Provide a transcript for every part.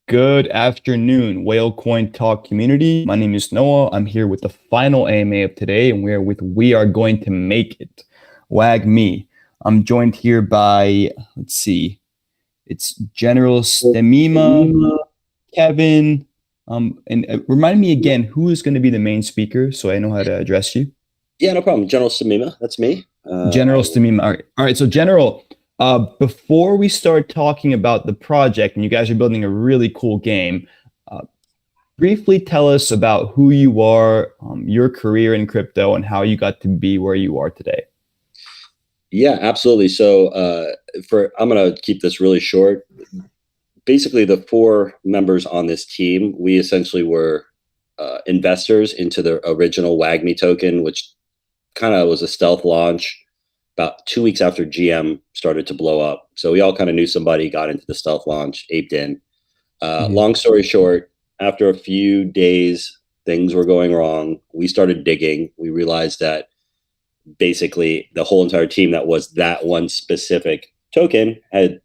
Good afternoon, Whale Coin Talk community. My name is Noah. I'm here with the final AMA of today, and we're with We Are Going to Make It, WAGMI. I'm joined here by, it's General Stemima, Kevin, and remind me again, who is going to be the main speaker so I know how to address you? Yeah, no problem. General Samima, that's me. General Stemima. All right. So General, before we start talking about the project, and you guys are building a really cool game, uh, briefly tell us about who you are, your career in crypto, and how you got to be where you are today. Yeah, absolutely. So I'm going to keep this really short. Basically, the four members on this team, we essentially were investors into the original WAGMI token, which kind of was a stealth launch about 2 weeks after GM started to blow up. So we all kind of knew somebody, got into the stealth launch, aped in. Long story short, after a few days, things were going wrong. We started digging. We realized that basically the whole entire team that was that one specific token had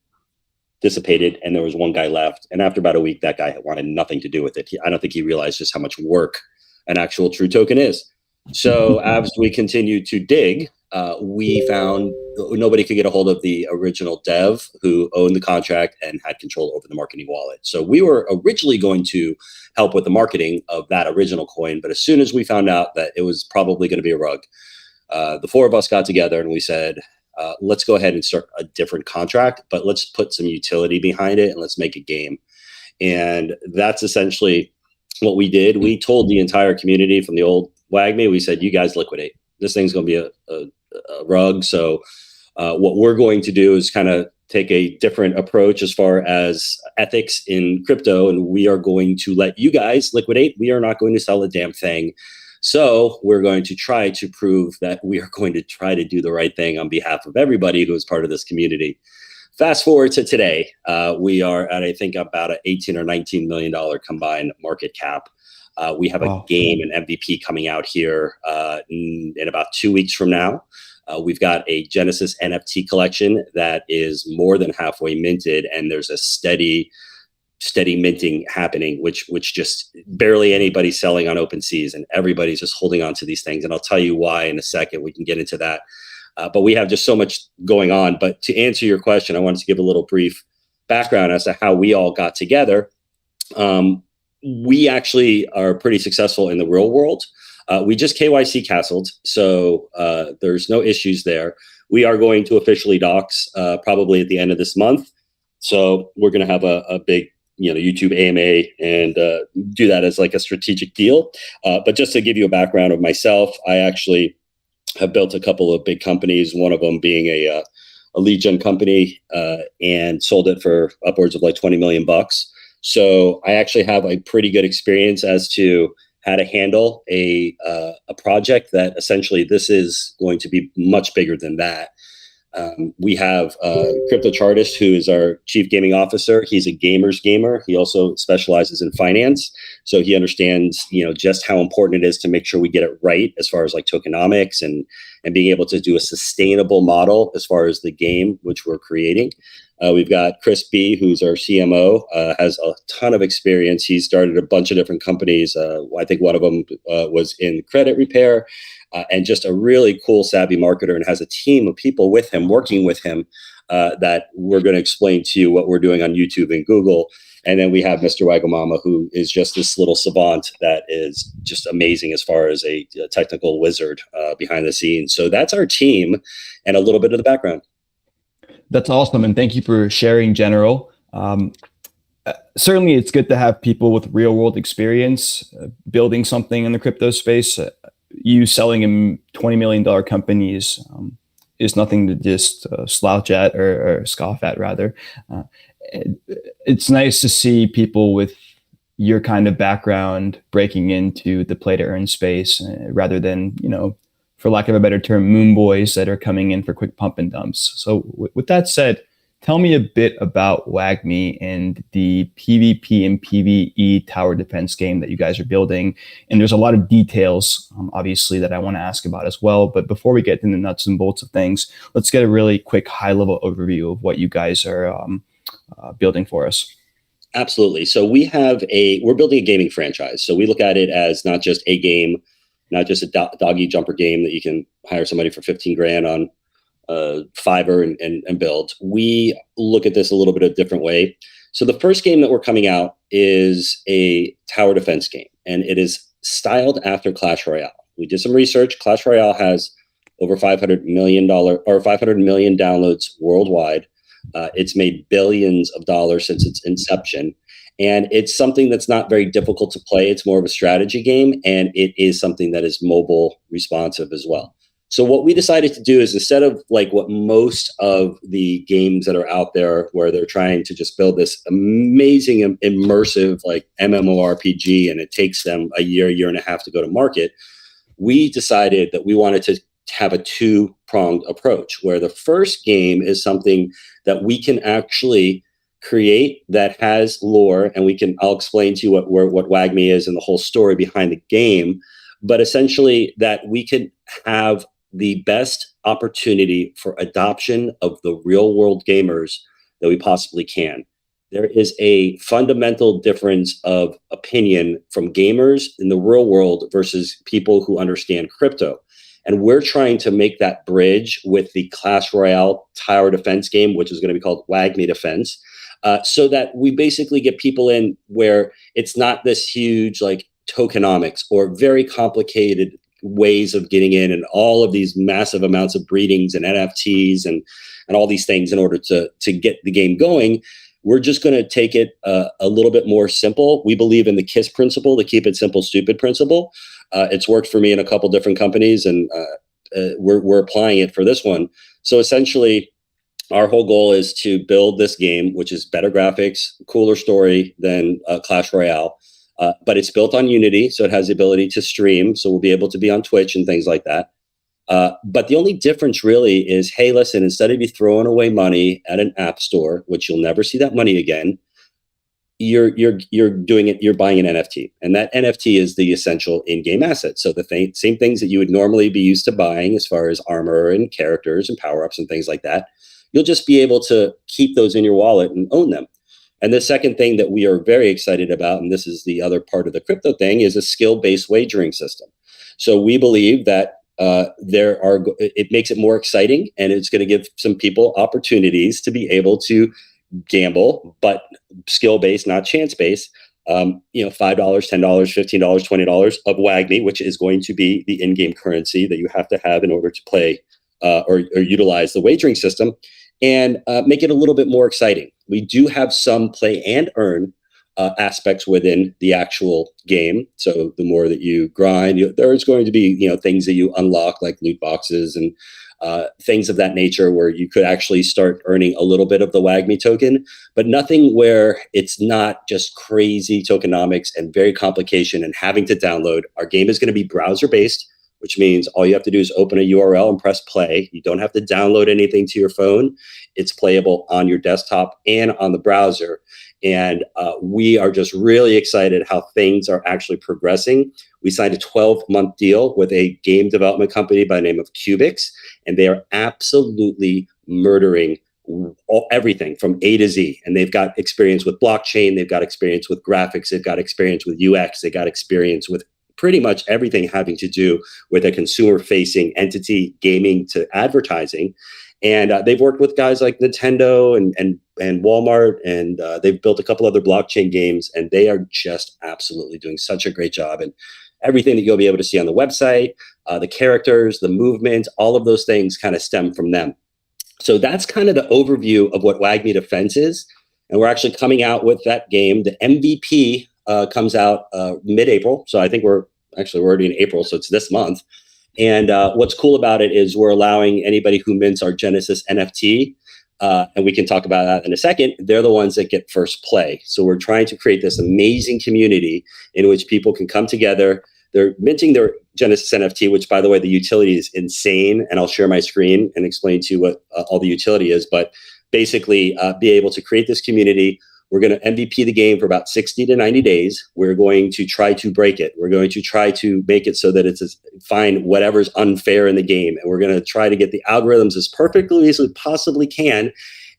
dissipated, and there was one guy left. And after about a week, that guy wanted nothing to do with it. I don't think he realized just how much work an actual true token is. So as we continued to dig, we found nobody could get a hold of the original dev who owned the contract and had control over the marketing wallet. So we were originally going to help with the marketing of that original coin. But as soon as we found out that it was probably going to be a rug, the four of us got together and we said, let's go ahead and start a different contract, but let's put some utility behind it and let's make a game. And that's essentially what we did. We told the entire community from the old WAGMI, we said, you guys liquidate. This thing's going to be a rug. So what we're going to do is kind of take a different approach as far as ethics in crypto, and we are going to let you guys liquidate. We are not going to sell a damn thing. So we're going to try to prove that we are going to try to do the right thing on behalf of everybody who is part of this community. Fast forward to today, we are at, I think, about an $18 or $19 million combined market cap. We have a game, an MVP coming out here in about 2 weeks from now. We've got a Genesis NFT collection that is more than halfway minted, and there's a steady minting happening, which just barely anybody's selling on OpenSeas, and everybody's just holding on to these things. And I'll tell you why in a second. We can get into that. But we have just so much going on. But to answer your question, I wanted to give a little brief background as to how we all got together. We actually are pretty successful in the real world. We just KYC castled, so there's no issues there. We are going to officially docs probably at the end of this month. So we're going to have a big YouTube AMA and do that as like a strategic deal. But just to give you a background of myself, I actually have built a couple of big companies, one of them being a lead gen company, and sold it for upwards of like 20 million bucks. So I actually have a pretty good experience as to how to handle a project that essentially this is going to be much bigger than that. We have Crypto Chartist, who is our chief gaming officer. He's a gamer's gamer. He also specializes in finance. So he understands, just how important it is to make sure we get it right as far as like tokenomics and being able to do a sustainable model as far as the game, which we're creating. We've got Chris B, who's our CMO, has a ton of experience. He started a bunch of different companies. I think one of them was in credit repair. And just a really cool, savvy marketer, and has a team of people with him, working with him, that we're going to explain to you what we're doing on YouTube and Google. And then we have Mr. Wagamama, who is just this little savant that is just amazing as far as a technical wizard behind the scenes. So that's our team and a little bit of the background. That's awesome. And thank you for sharing, General. Certainly, it's good to have people with real world experience building something in the crypto space. You selling in $20 million companies is nothing to just slouch at or scoff at, rather. It's nice to see people with your kind of background breaking into the play to earn space rather than, for lack of a better term, moon boys that are coming in for quick pump and dumps. So with that said, tell me a bit about WAGMI and the PvP and PvE tower defense game that you guys are building. And there's a lot of details, obviously, that I want to ask about as well. But before we get into the nuts and bolts of things, let's get a really quick high-level overview of what you guys are building for us. Absolutely. So we're building a gaming franchise. So we look at it as not just a game, not just a doggy jumper game that you can hire somebody for 15 grand on Fiverr and build. We look at this a little bit of a different way. So the first game that we're coming out is a tower defense game, and it is styled after Clash Royale. We did some research. Clash Royale has over $500 million downloads worldwide. It's made billions of dollars since its inception. And it's something that's not very difficult to play. It's more of a strategy game, and it is something that is mobile responsive as well. So what we decided to do is, instead of like what most of the games that are out there where they're trying to just build this amazing immersive like MMORPG and it takes them a year and a half to go to market, we decided that we wanted to have a two-pronged approach, where the first game is something that we can actually create that has lore, and I'll explain to you what WAGMI is and the whole story behind the game, but essentially that we can have the best opportunity for adoption of the real world gamers that we possibly can. There is a fundamental difference of opinion from gamers in the real world versus people who understand crypto. And we're trying to make that bridge with the Clash Royale tower defense game, which is going to be called WAGMI Defense, so that we basically get people in where it's not this huge like tokenomics or very complicated ways of getting in and all of these massive amounts of breedings and NFTs and all these things in order to get the game going. We're just going to take it a little bit more simple. We believe in the KISS principle, the keep it simple, stupid principle. It's worked for me in a couple different companies, and we're applying it for this one. So essentially, our whole goal is to build this game, which is better graphics, cooler story than Clash Royale. But it's built on Unity, so it has the ability to stream. So we'll be able to be on Twitch and things like that. But the only difference really is, hey, listen, instead of you throwing away money at an app store, which you'll never see that money again, you're doing it. You're buying an NFT, and that NFT is the essential in-game asset. So the same things that you would normally be used to buying, as far as armor and characters and power-ups and things like that, you'll just be able to keep those in your wallet and own them. And the second thing that we are very excited about, and this is the other part of the crypto thing, is a skill-based wagering system. So we believe that it makes it more exciting, and it's going to give some people opportunities to be able to gamble, but skill-based, not chance-based. $5, $10, $15, $20 of WAGMI, which is going to be the in-game currency that you have to have in order to play or utilize the wagering system, and make it a little bit more exciting. We do have some play and earn aspects within the actual game. So the more that you grind, there's going to be things that you unlock, like loot boxes and things of that nature, where you could actually start earning a little bit of the WAGMI token, but nothing where it's not just crazy tokenomics and very complication and having to download. Our game is going to be browser based, which means all you have to do is open a URL and press play. You don't have to download anything to your phone. It's playable on your desktop and on the browser. And we are just really excited how things are actually progressing. We signed a 12-month deal with a game development company by the name of Cubics, and they are absolutely murdering everything from A to Z. And they've got experience with blockchain. They've got experience with graphics. They've got experience with UX. They got experience with pretty much everything having to do with a consumer-facing entity, gaming to advertising. And they've worked with guys like Nintendo and Walmart, and they've built a couple other blockchain games, and they are just absolutely doing such a great job. And everything that you'll be able to see on the website, the characters, the movement, all of those things kind of stem from them. So that's kind of the overview of what WAGMI Defense is. And we're actually coming out with that game. The MVP comes out mid-April. So I think we're already in April, so it's this month. And what's cool about it is we're allowing anybody who mints our Genesis NFT, and we can talk about that in a second, they're the ones that get first play. So we're trying to create this amazing community in which people can come together. They're minting their Genesis NFT, which, by the way, the utility is insane. And I'll share my screen and explain to you what all the utility is. But basically, be able to create this community. We're going to MVP the game for about 60 to 90 days. We're going to try to break it. We're going to try to make it so that find whatever's unfair in the game. And we're going to try to get the algorithms as perfectly as we possibly can,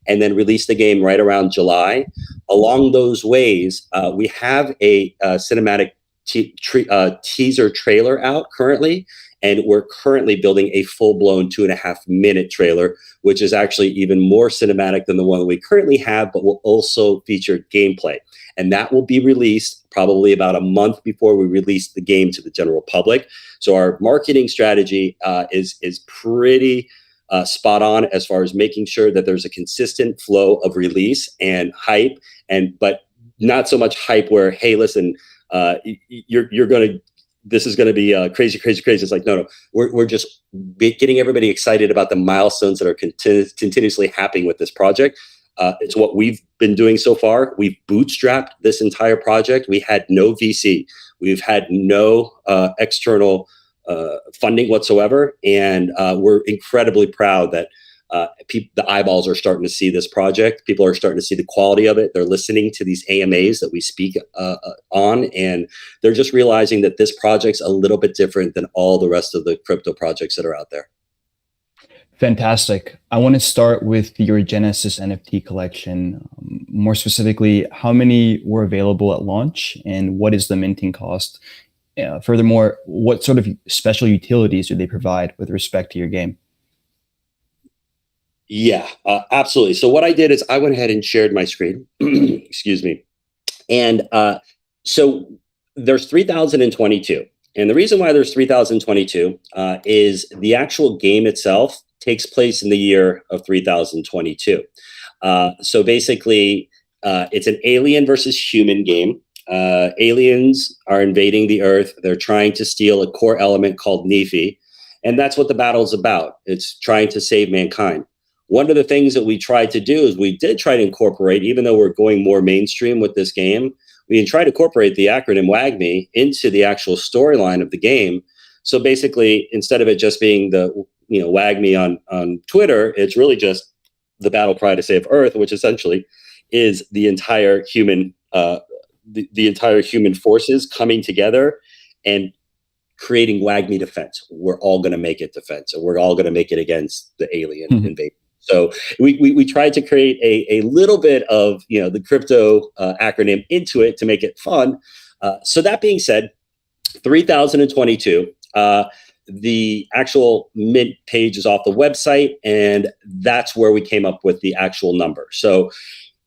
and then release the game right around July. along those ways, we have a cinematic teaser trailer out currently, and we're currently building a full-blown 2.5-minute trailer, which is actually even more cinematic than the one we currently have, but will also feature gameplay. And that will be released probably about a month before we release the game to the general public. So our marketing strategy is pretty spot on as far as making sure that there's a consistent flow of release and hype, but not so much hype where, hey, listen, you're going to, this is going to be crazy, crazy, crazy. It's like, no, we're just getting everybody excited about the milestones that are continuously happening with this project. It's what we've been doing so far. We've bootstrapped this entire project. We had no VC. We've had no external funding whatsoever. And we're incredibly proud that the eyeballs are starting to see this project. People are starting to see the quality of it. They're listening to these AMAs that we speak on, and they're just realizing that this project's a little bit different than all the rest of the crypto projects that are out there. Fantastic. I want to start with your Genesis NFT collection. More specifically, how many were available at launch, and what is the minting cost? Furthermore, what sort of special utilities do they provide with respect to your game? Yeah, absolutely. So what I did is I went ahead and shared my screen. Excuse me. And so there's 3,022. And the reason why there's 3,022 is the actual game itself takes place in the year of 3022. So basically, it's an alien versus human game. Aliens are invading the Earth. They're trying to steal a core element called Nephi. And that's what the battle's about. It's trying to save mankind. One of the things that we tried to do is we did try to incorporate, even though we're going more mainstream with this game, we tried to incorporate the acronym WAGMI into the actual storyline of the game. So basically, instead of it just being the WAGMI on Twitter, it's really just the battle cry to save Earth, which essentially is the entire human the entire human forces coming together and creating WAGMI defense. We're all going to make it defense, and we're all going to make it against the alien invasion. So we tried to create a little bit of the crypto acronym into it to make it fun. So that being said, 3022. The actual mint page is off the website, and that's where we came up with the actual number. So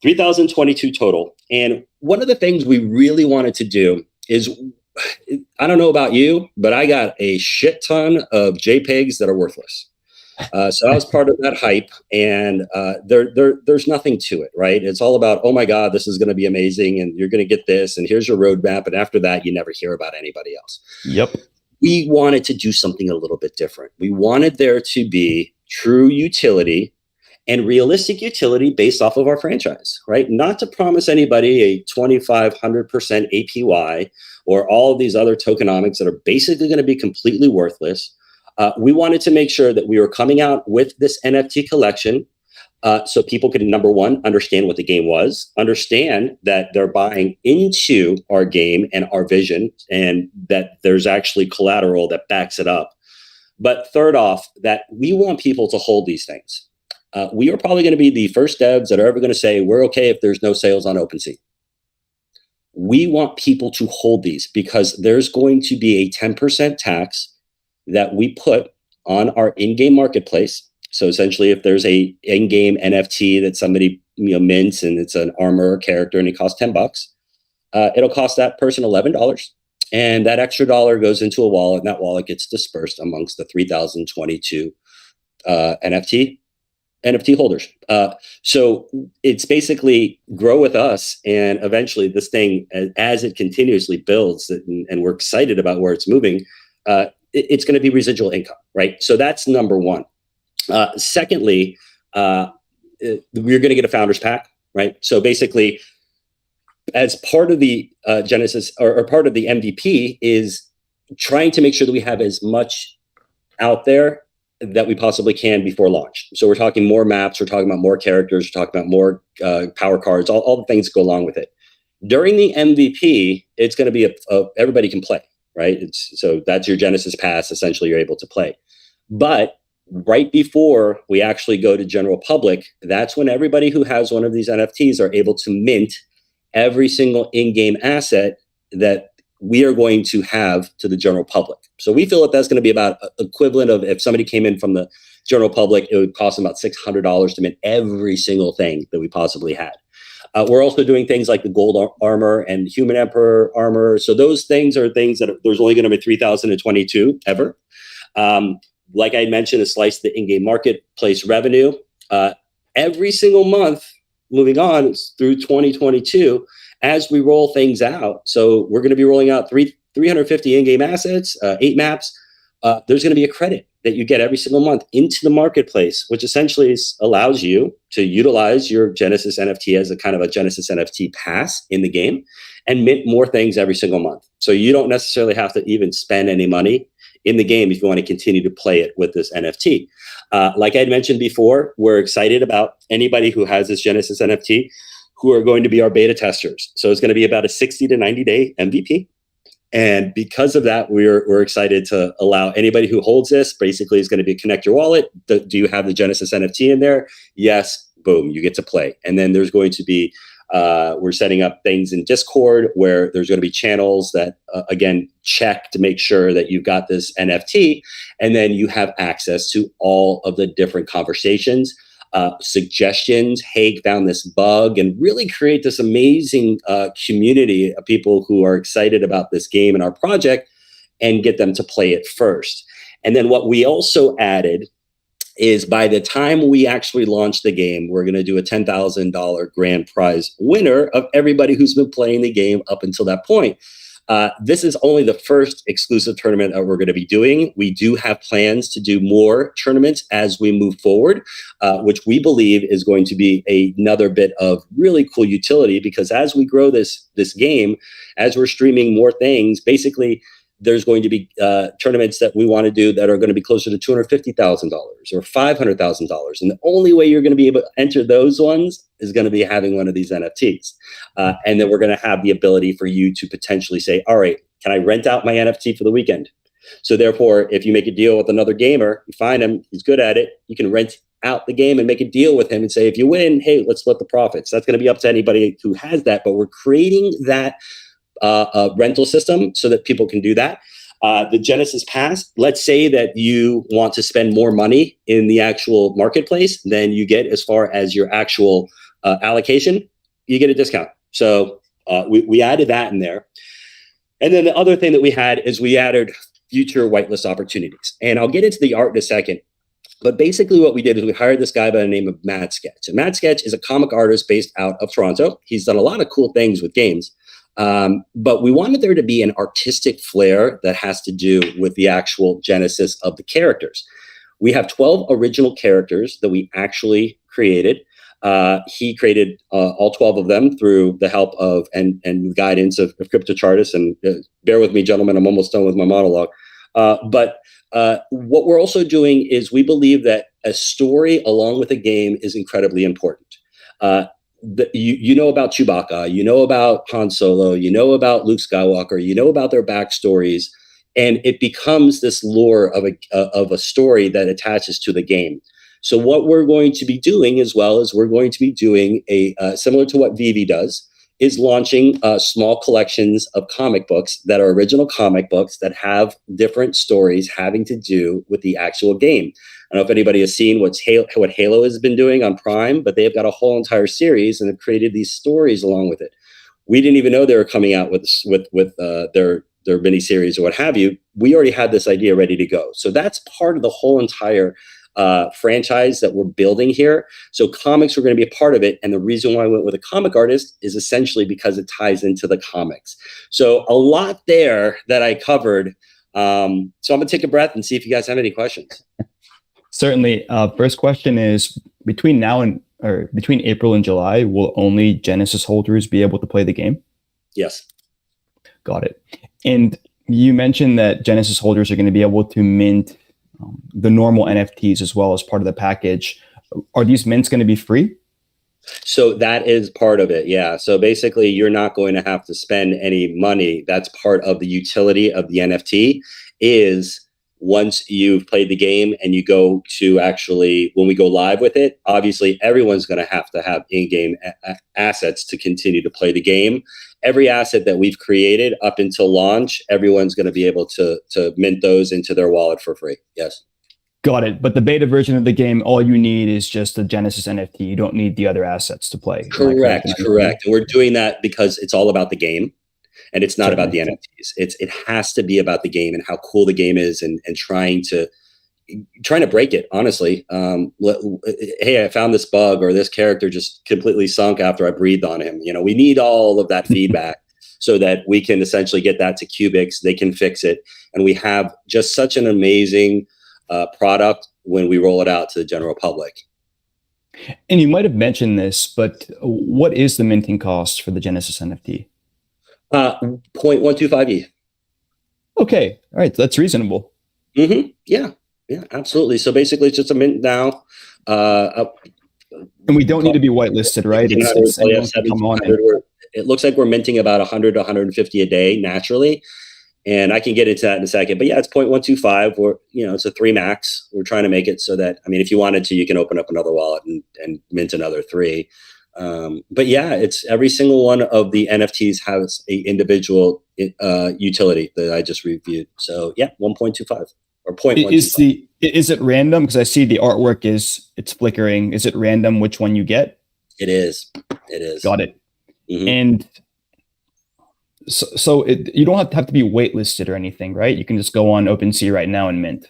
3022 total. And one of the things we really wanted to do is, I don't know about you, but I got a shit ton of JPEGs that are worthless. So I was part of that hype, and there's nothing to it, right? It's all about, oh my God, this is going to be amazing, and you're going to get this, and here's your roadmap, and after that, you never hear about anybody else. Yep. We wanted to do something a little bit different. We wanted there to be true utility and realistic utility based off of our franchise, right? Not to promise anybody a 2,500% APY or all of these other tokenomics that are basically going to be completely worthless. We wanted to make sure that we were coming out with this NFT collection so people could, number one, understand what the game was, understand that they're buying into our game and our vision, and that there's actually collateral that backs it up. But third off, that we want people to hold these things. We are probably going to be the first devs that are ever going to say, we're okay if there's no sales on OpenSea. We want people to hold these because there's going to be a 10% tax that we put on our in-game marketplace. So essentially, if there's a in-game NFT that somebody mints and it's an armor or character and it costs $10, it'll cost that person $11, and that extra dollar goes into a wallet, and that wallet gets dispersed amongst the 3,022 NFT holders. So it's basically grow with us, and eventually this thing, as it continuously builds, and we're excited about where it's moving, it's going to be residual income, right? So that's number one. Secondly, we're going to get a founders pack, right? So basically, as part of the Genesis or part of the MVP is trying to make sure that we have as much out there that we possibly can before launch. So we're talking more maps, we're talking about more characters, we're talking about more power cards, all the things that go along with it. During the MVP, it's going to be everybody can play, right? So that's your Genesis pass. Essentially, you're able to play. But right before we actually go to general public, that's when everybody who has one of these NFTs are able to mint every single in-game asset that we are going to have to the general public. So we feel that that's going to be about equivalent of if somebody came in from the general public, it would cost them about $600 to mint every single thing that we possibly had. We're also doing things like the gold armor and human emperor armor. So those things are things that there's only going to be 3,022 ever. Like I mentioned, a slice of the in-game marketplace revenue. Every single month moving on through 2022, as we roll things out. So we're going to be rolling out 350 in-game assets, 8 maps. There's going to be a credit that you get every single month into the marketplace, which essentially allows you to utilize your Genesis NFT as a kind of a Genesis NFT pass in the game and mint more things every single month. So you don't necessarily have to even spend any money in the game if you want to continue to play it with this NFT. Like I had mentioned before, we're excited about anybody who has this Genesis NFT who are going to be our beta testers. So it's going to be about a 60 to 90 day MVP. And because of that, we're excited to allow anybody who holds this, basically is going to be connect your wallet. Do you have the Genesis NFT in there? Yes. Boom, you get to play. And then there's going to be, we're setting up things in Discord where there's going to be channels that, again, check to make sure that you've got this NFT. And then you have access to all of the different conversations, suggestions. Haig found this bug and really create this amazing community of people who are excited about this game and our project and get them to play it first. And then what we also added is by the time we actually launch the game, we're going to do a $10,000 grand prize winner of everybody who's been playing the game up until that point. This is only the first exclusive tournament that we're going to be doing. We do have plans to do more tournaments as we move forward, which we believe is going to be another bit of really cool utility, because as we grow this game, as we're streaming more things, basically there's going to be tournaments that we want to do that are going to be closer to $250,000 or $500,000. And the only way you're going to be able to enter those ones is going to be having one of these NFTs. And then we're going to have the ability for you to potentially say, all right, can I rent out my NFT for the weekend? So therefore, if you make a deal with another gamer, you find him, he's good at it, you can rent out the game and make a deal with him and say, if you win, hey, let's split the profits. That's going to be up to anybody who has that. But we're creating that rental system so that people can do that. The Genesis Pass, let's say that you want to spend more money in the actual marketplace than you get as far as your actual allocation, you get a discount. So we added that in there. And then the other thing that we had is we added future whitelist opportunities. And I'll get into the art in a second. But basically what we did is we hired this guy by the name of Mad Sketch. And Mad Sketch is a comic artist based out of Toronto. He's done a lot of cool things with games. But we wanted there to be an artistic flair that has to do with the actual genesis of the characters. We have 12 original characters that we actually created. He created all 12 of them through the help of and guidance of CryptoChartist. And bear with me, gentlemen, I'm almost done with my monologue. But what we're also doing is we believe that a story along with a game is incredibly important. You know about Chewbacca, you know about Han Solo, you know about Luke Skywalker, you know about their backstories, and it becomes this lore of a story that attaches to the game. So what we're going to be doing as well is we're going to be doing a similar to what Vivi does, is launching small collections of comic books that are original comic books that have different stories having to do with the actual game. I don't know if anybody has seen what Halo has been doing on Prime, but they've got a whole entire series and have created these stories along with it. We didn't even know they were coming out with their miniseries or what have you. We already had this idea ready to go. So that's part of the whole entire franchise that we're building here. So comics are going to be a part of it. And the reason why I went with a comic artist is essentially because it ties into the comics. So a lot there that I covered. So I'm going to take a breath and see if you guys have any questions. Certainly. First question is, between April and July, will only Genesis holders be able to play the game? Yes. Got it. And you mentioned that Genesis holders are going to be able to mint the normal NFTs as well as part of the package. Are these mints going to be free? So that is part of it. Yeah. So basically you're not going to have to spend any money. That's part of the utility of the NFT is once you've played the game and you go to actually, when we go live with it, obviously everyone's going to have in-game assets to continue to play the game. Every asset that we've created up until launch, everyone's going to be able to mint those into their wallet for free. Yes. Got it. But the beta version of the game, all you need is just the Genesis NFT. You don't need the other assets to play. Correct. And we're doing that because it's all about the game. And it's not about the NFTs. It has to be about the game and how cool the game is, and trying to break it. Honestly, hey, I found this bug, or this character just completely sunk after I breathed on him. We need all of that feedback so that we can essentially get that to Cubics. They can fix it, and we have just such an amazing product when we roll it out to the general public. And you might have mentioned this, but what is the minting cost for the Genesis NFT? 0.125 ETH. Okay. All right. That's reasonable. Mm-hmm. Yeah, absolutely. So basically it's just a mint now. And we don't need to be whitelisted, right? It looks like we're minting about 100 to 150 a day naturally. And I can get into that in a second, but yeah, it's 0.125, or, it's a 3 max. We're trying to make it so that, if you wanted to, you can open up another wallet and mint another 3. But yeah, it's every single one of the NFTs has a individual utility that I just reviewed. So yeah, 1.25 or 0.125. Is it random? Because I see the artwork it's flickering. Is it random which one you get? It is. Got it. Mm-hmm. And so you don't have to be waitlisted or anything, right? You can just go on OpenSea right now and mint.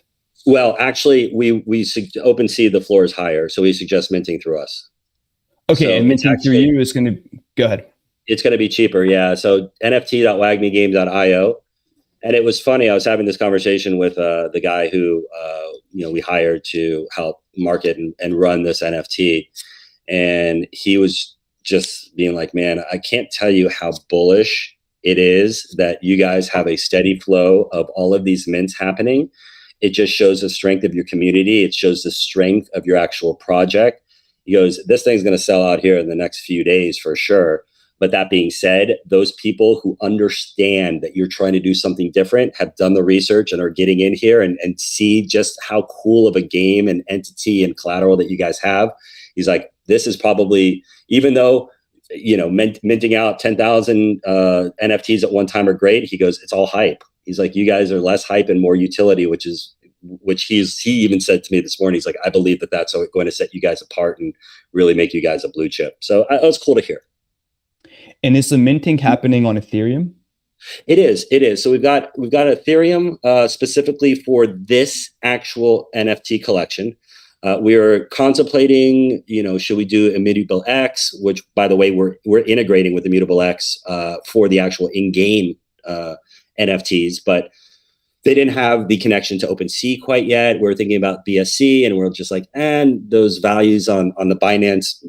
Well, actually, we OpenSea, the floor is higher, so we suggest minting through us. Okay, so and minting through you is going to go ahead. It's going to be cheaper, yeah. So nft.wagmigame.io, and it was funny. I was having this conversation with the guy who we hired to help market and run this NFT, and he was just being like, "Man, I can't tell you how bullish it is that you guys have a steady flow of all of these mints happening. It just shows the strength of your community. It shows the strength of your actual project." He goes, "This thing's going to sell out here in the next few days for sure. But that being said, those people who understand that you're trying to do something different, have done the research and are getting in here and see just how cool of a game and entity and collateral that you guys have." He's like, "This is probably, even though, minting out 10,000 NFTs at one time are great." He goes, "It's all hype." He's like, "You guys are less hype and more utility," which he even said to me this morning. He's like, "I believe that that's going to set you guys apart and really make you guys a blue chip." So it was cool to hear. And is the minting happening on Ethereum? It is. So we've got Ethereum specifically for this actual NFT collection. We're contemplating, should we do Immutable X, which, by the way, we're integrating with Immutable X for the actual in-game NFTs, but they didn't have the connection to OpenSea quite yet. We're thinking about BSC, and we're just like, and those values on the Binance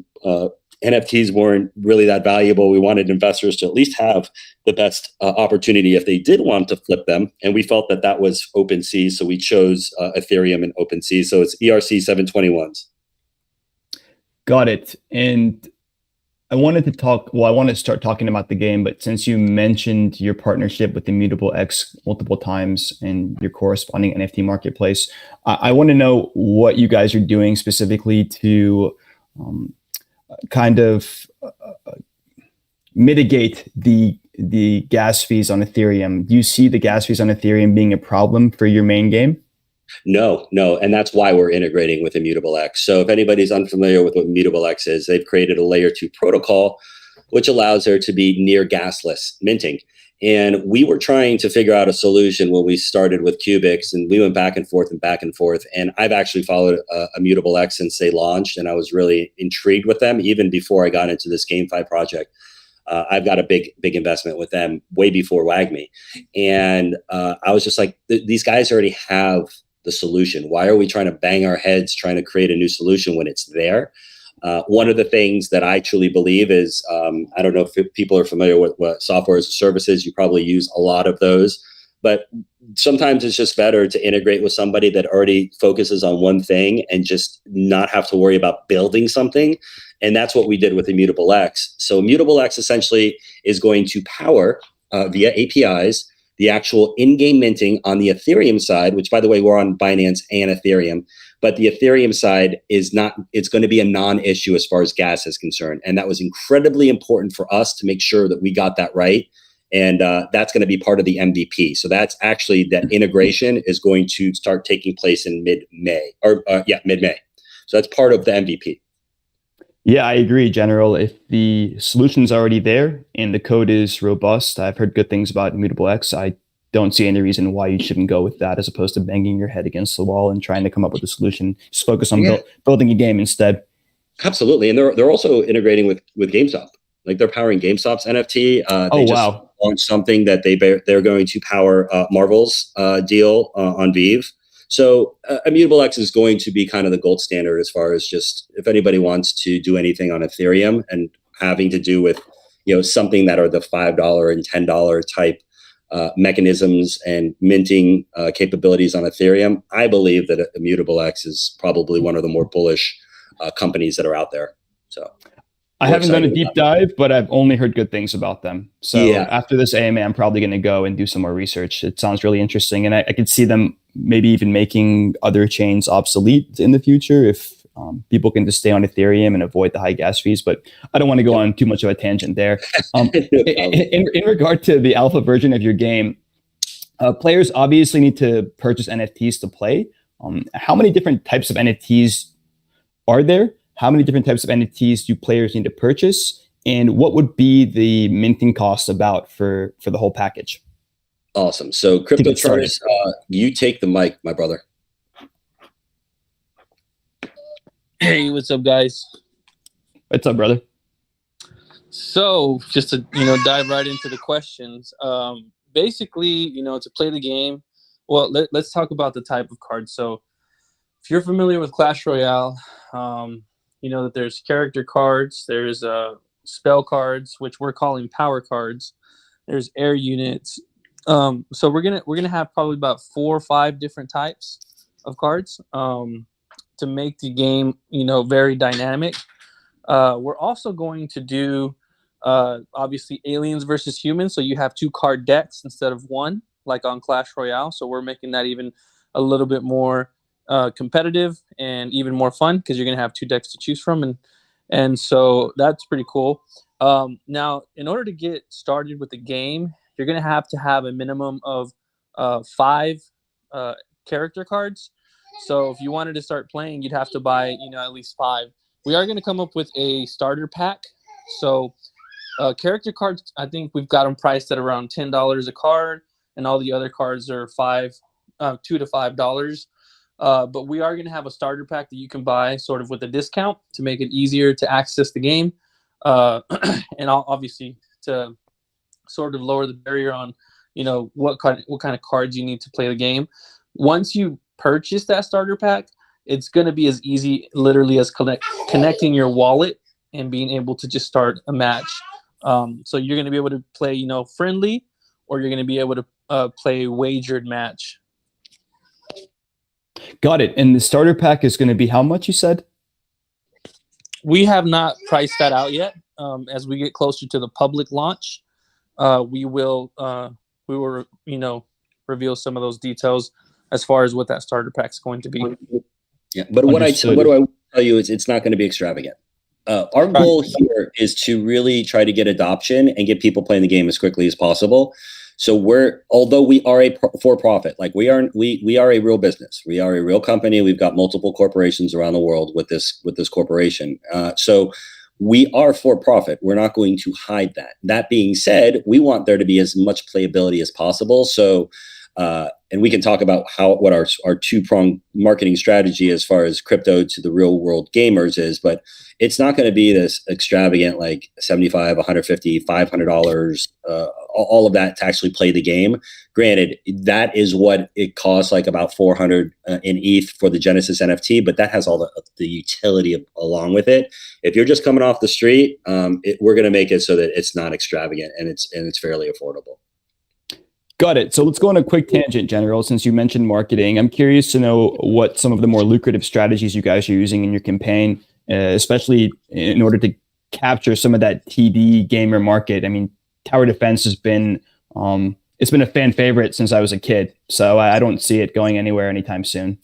NFTs weren't really that valuable. We wanted investors to at least have the best opportunity if they did want to flip them. And we felt that was OpenSea. So we chose Ethereum and OpenSea. So it's ERC 721s. Got it. And I wanted to start talking about the game, but since you mentioned your partnership with Immutable X multiple times and your corresponding NFT marketplace, I want to know what you guys are doing specifically to kind of mitigate the gas fees on Ethereum. Do you see the gas fees on Ethereum being a problem for your main game? No. And that's why we're integrating with Immutable X. So if anybody's unfamiliar with what Immutable X is, they've created a layer 2 protocol, which allows there to be near gasless minting. And we were trying to figure out a solution when we started with Cubics, and we went back and forth. And I've actually followed Immutable X since they launched, and I was really intrigued with them even before I got into this GameFi project. I've got a big investment with them way before WAGMI. And I was just like, these guys already have the solution. Why are we trying to bang our heads trying to create a new solution when it's there? One of the things that I truly believe is, I don't know if people are familiar with what software as a service is. You probably use a lot of those, but sometimes it's just better to integrate with somebody that already focuses on one thing and just not have to worry about building something. And that's what we did with Immutable X. So Immutable X essentially is going to power via APIs The actual in-game minting on the Ethereum side, which by the way, we're on Binance and Ethereum, but the Ethereum side is not, it's going to be a non-issue as far as gas is concerned. And that was incredibly important for us to make sure that we got that right. And that's going to be part of the MVP. So that's actually, that integration is going to start taking place in mid-May. So that's part of the MVP. Yeah, I agree, General. If the solution's already there and the code is robust, I've heard good things about Immutable X. I don't see any reason why you shouldn't go with that as opposed to banging your head against the wall and trying to come up with a solution. Just focus on building a game instead. Absolutely. And they're also integrating with GameStop. Like they're powering GameStop's NFT. They just launched something that they're going to power Marvel's deal on Vive. So Immutable X is going to be kind of the gold standard as far as just if anybody wants to do anything on Ethereum and having to do with, something that are the $5 and $10 type mechanisms and minting capabilities on Ethereum. I believe that Immutable X is probably one of the more bullish companies that are out there. So I haven't done a deep dive, but I've only heard good things about them. So after this AMA, I'm probably going to go and do some more research. It sounds really interesting. And I could see them maybe even making other chains obsolete in the future if people can just stay on Ethereum and avoid the high gas fees. But I don't want to go on too much of a tangent there. In regard to the alpha version of your game, players obviously need to purchase NFTs to play. How many different types of NFTs are there? How many different types of NFTs do players need to purchase? And what would be the minting cost about for the whole package? Awesome. So Crypto Charters, you take the mic, my brother. Hey, what's up, guys? What's up, brother? So just to, dive right into the questions. Basically, to play the game, well, let's talk about the type of cards. So if you're familiar with Clash Royale, you know that there's character cards, there's spell cards, which we're calling power cards. There's air units. So we're gonna have probably about 4 or 5 different types of cards to make the game, very dynamic. We're also going to do obviously aliens versus humans. So you have 2 card decks instead of 1, like on Clash Royale. So we're making that even a little bit more competitive and even more fun because you're going to have 2 decks to choose from. And so that's pretty cool. Now, in order to get started with the game, you're going to have a minimum of 5 character cards. So if you wanted to start playing, you'd have to buy, at least 5. We are going to come up with a starter pack. So character cards, I think we've got them priced at around $10 a card, and all the other cards are $2 to $5. But we are going to have a starter pack that you can buy sort of with a discount to make it easier to access the game. And obviously to sort of lower the barrier on, what kind of cards you need to play the game. Once you purchase that starter pack, it's going to be as easy literally as connecting your wallet and being able to just start a match. So you're going to be able to play, friendly, or you're going to be able to play a wagered match. Got it. And the starter pack is going to be how much, you said? We have not priced that out yet. As we get closer to the public launch, we will reveal some of those details as far as what that starter pack is going to be. Yeah, but what do I tell you is it's not going to be extravagant. Our goal here is to really try to get adoption and get people playing the game as quickly as possible. So although we are a for-profit, like we are a real business. We are a real company. We've got multiple corporations around the world with this corporation. So we are for-profit. We're not going to hide that. That being said, we want there to be as much playability as possible. So, and we can talk about what our 2-pronged marketing strategy as far as crypto to the real world gamers is, but it's not going to be this extravagant, like $75, $150, $500, all of that to actually play the game. Granted, that is what it costs, like about 400 in ETH for the Genesis NFT, but that has all the utility along with it. If you're just coming off the street, we're going to make it so that it's not extravagant and it's fairly affordable. Got it. So let's go on a quick tangent, General. Since you mentioned marketing, I'm curious to know what some of the more lucrative strategies you guys are using in your campaign, especially in order to capture some of that TD gamer market. I mean, tower defense has been it's been a fan favorite since I was a kid. So I don't see it going anywhere anytime soon.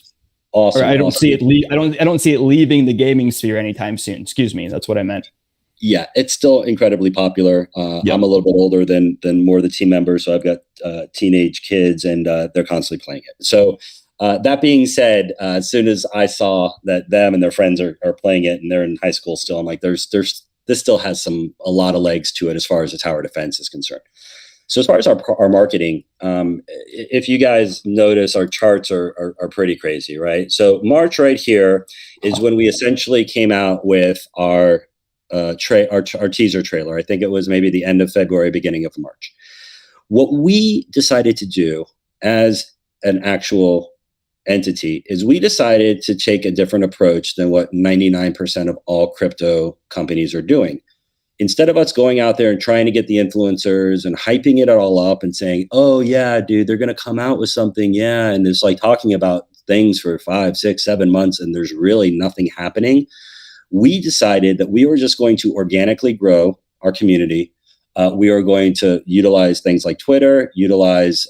Awesome. Or I don't awesome. see it. I don't see it leaving the gaming sphere anytime soon. Excuse me. That's what I meant. Yeah, it's still incredibly popular. Yep. I'm a little bit older than more of the team members, so I've got teenage kids, and they're constantly playing it. So that being said, as soon as I saw that them and their friends are playing it, and they're in high school still, I'm like, this still has a lot of legs to it as far as the tower defense is concerned. So as far as our marketing, if you guys notice, our charts are pretty crazy, right? So March right here is when we essentially came out with our teaser trailer. I think it was maybe the end of February, beginning of March. What we decided to do as an actual entity is we decided to take a different approach than what 99% of all crypto companies are doing. Instead of us going out there and trying to get the influencers and hyping it all up and saying, oh yeah, dude, they're going to come out with something. Yeah. And it's like talking about things for 5, 6, 7 months, and there's really nothing happening. We decided that we were just going to organically grow our community. We are going to utilize things like Twitter, utilize,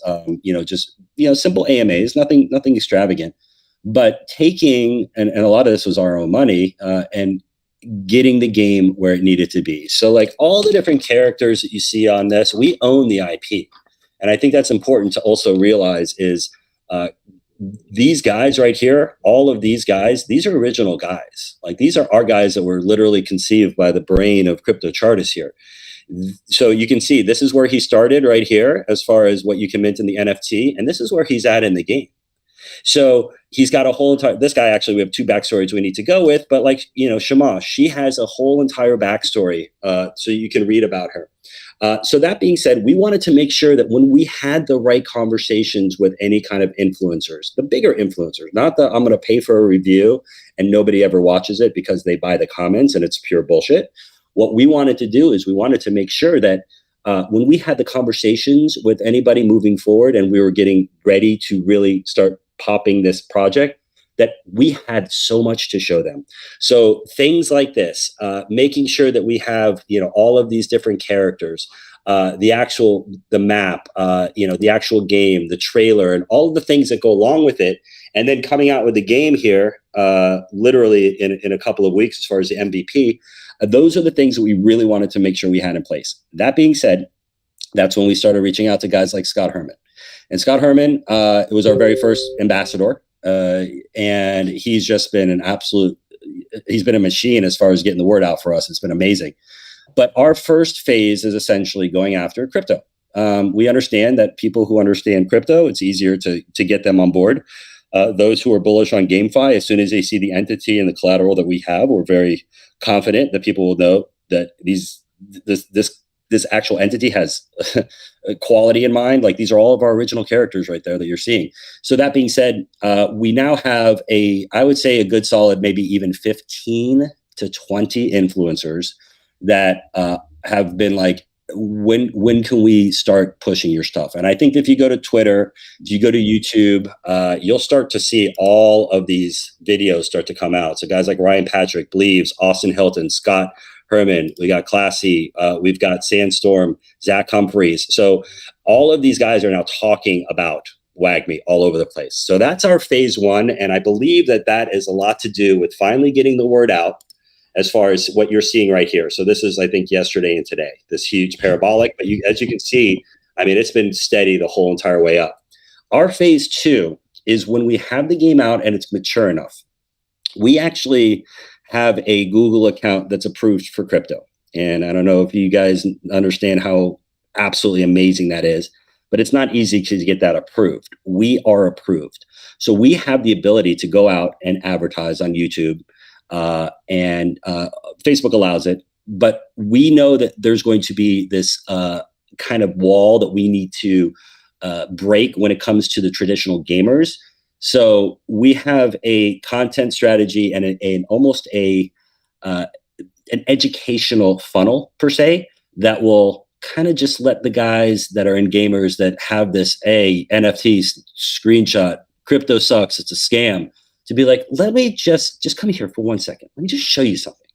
simple AMAs, nothing extravagant, but taking, and a lot of this was our own money, and getting the game where it needed to be. So like all the different characters that you see on this, we own the IP. And I think that's important to also realize is these guys right here, all of these guys, these are original guys. Like these are our guys that were literally conceived by the brain of Crypto Chartist here. So you can see this is where he started right here as far as what you can mint in the NFT. And this is where he's at in the game. So he's got a whole entire, this guy actually, we have 2 backstories we need to go with, but like, Shamash, she has a whole entire backstory. So you can read about her. So that being said, we wanted to make sure that when we had the right conversations with any kind of influencers, the bigger influencers, not the, I'm going to pay for a review and nobody ever watches it because they buy the comments and it's pure bullshit. What we wanted to do is we wanted to make sure that when we had the conversations with anybody moving forward and we were getting ready to really start popping this project, that we had so much to show them. So things like this, making sure that we have, all of these different characters, the map, the actual game, the trailer, and all of the things that go along with it. And then coming out with the game here, literally in a couple of weeks, as far as the MVP, those are the things that we really wanted to make sure we had in place. That being said, that's when we started reaching out to guys like Scott Herman. And Scott Herman, it was our very first ambassador. And he's just been he's been a machine as far as getting the word out for us. It's been amazing. But our first phase is essentially going after crypto. We understand that people who understand crypto, it's easier to get them on board. Those who are bullish on GameFi, as soon as they see the entity and the collateral that we have, we're very confident that people will know that this actual entity has quality in mind. Like these are all of our original characters right there that you're seeing. So that being said, we now have I would say a good solid, maybe even 15 to 20 influencers that have been like, when can we start pushing your stuff? And I think if you go to Twitter, if you go to YouTube, you'll start to see all of these videos start to come out. So guys like Ryan Patrick, Bleaves, Austin Hilton, Scott Herman, we got Classy, we've got Sandstorm, Zach Humphreys. So all of these guys are now talking about WAGMI all over the place. So that's our phase 1. And I believe that is a lot to do with finally getting the word out as far as what you're seeing right here. So this is, I think, yesterday and today, this huge parabolic. But as you can see, I mean, it's been steady the whole entire way up. Our phase 2 is when we have the game out and it's mature enough. We actually have a Google account that's approved for crypto. And I don't know if you guys understand how absolutely amazing that is, but it's not easy to get that approved. We are approved. So we have the ability to go out and advertise on YouTube, and Facebook allows it. But we know that there's going to be this kind of wall that we need to break when it comes to the traditional gamers. So we have a content strategy and almost an educational funnel per se that will kind of just let the guys that are in gamers that have this NFTs screenshot, crypto sucks, it's a scam, to be like, let me just come here for 1 second. Let me just show you something.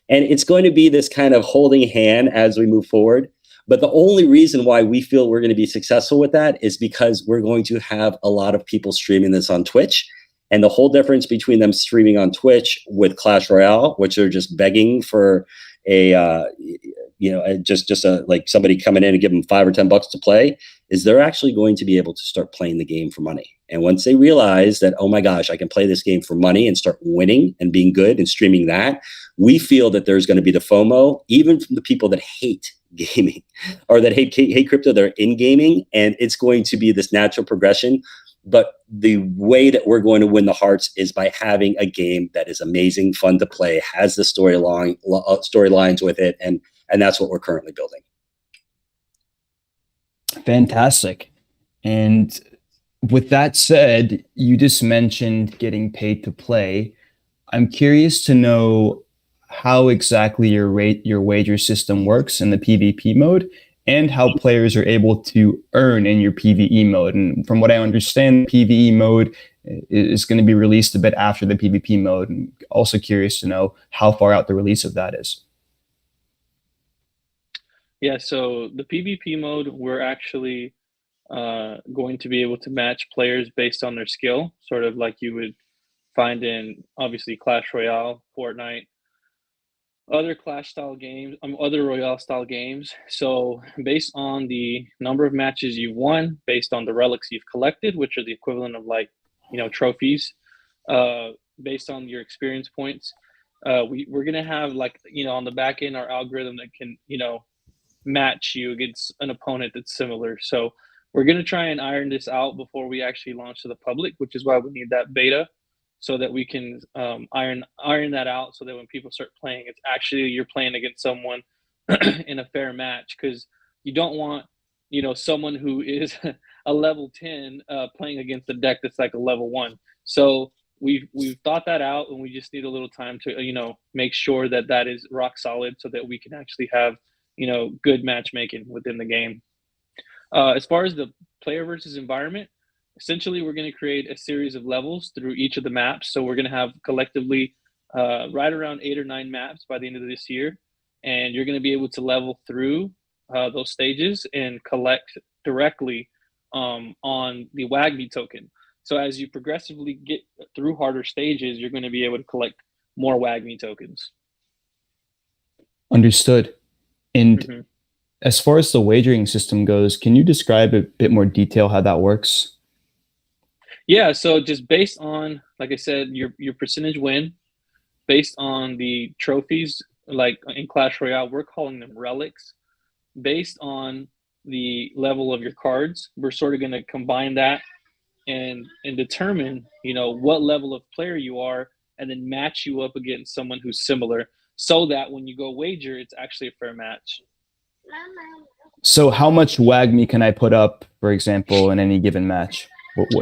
And it's going to be this kind of holding hand as we move forward. But the only reason why we feel we're going to be successful with that is because we're going to have a lot of people streaming this on Twitch. And the whole difference between them streaming on Twitch with Clash Royale, which are just begging for like somebody coming in and give them $5 or $10 to play, is they're actually going to be able to start playing the game for money. And once they realize that, oh my gosh, I can play this game for money and start winning and being good and streaming that, we feel that there's going to be the FOMO, even from the people that hate gaming or that hate crypto, they're in gaming, and it's going to be this natural progression. But the way that we're going to win the hearts is by having a game that is amazing, fun to play, has the storylines with it, and that's what we're currently building. Fantastic. And with that said, you just mentioned getting paid to play. I'm curious to know how exactly your wager system works in the PvP mode, and how players are able to earn in your PvE mode. And from what I understand, PvE mode is going to be released a bit after the PvP mode. And also curious to know how far out the release of that is. Yeah, so the PvP mode, we're actually going to be able to match players based on their skill, sort of like you would find in, obviously, Clash Royale, Fortnite, other Clash style games, other Royale style games. So based on the number of matches you've won, based on the relics you've collected, which are the equivalent of trophies, based on your experience points, we're going to have on the back end, our algorithm that can, match you against an opponent that's similar. So we're going to try and iron this out before we actually launch to the public, which is why we need that beta, so that we can iron that out, so that when people start playing, it's actually you're playing against someone in a fair match, because you don't want someone who is a level 10 playing against a deck that's like a level 1. So we've thought that out, and we just need a little time to make sure that that is rock solid, so that we can actually have good matchmaking within the game. As far as the player versus environment, essentially, we're going to create a series of levels through each of the maps. So we're going to have collectively right around 8 or 9 maps by the end of this year. And you're going to be able to level through those stages and collect directly on the WAGMI token. So as you progressively get through harder stages, you're going to be able to collect more WAGMI tokens. Understood. And as far as the wagering system goes, can you describe a bit more detail how that works? Yeah, so just based on, like I said, your percentage win, based on the trophies, like in Clash Royale, we're calling them relics. Based on the level of your cards, we're sort of going to combine that and determine, what level of player you are, and then match you up against someone who's similar, so that when you go wager, it's actually a fair match. So how much WAGMI can I put up, for example, in any given match?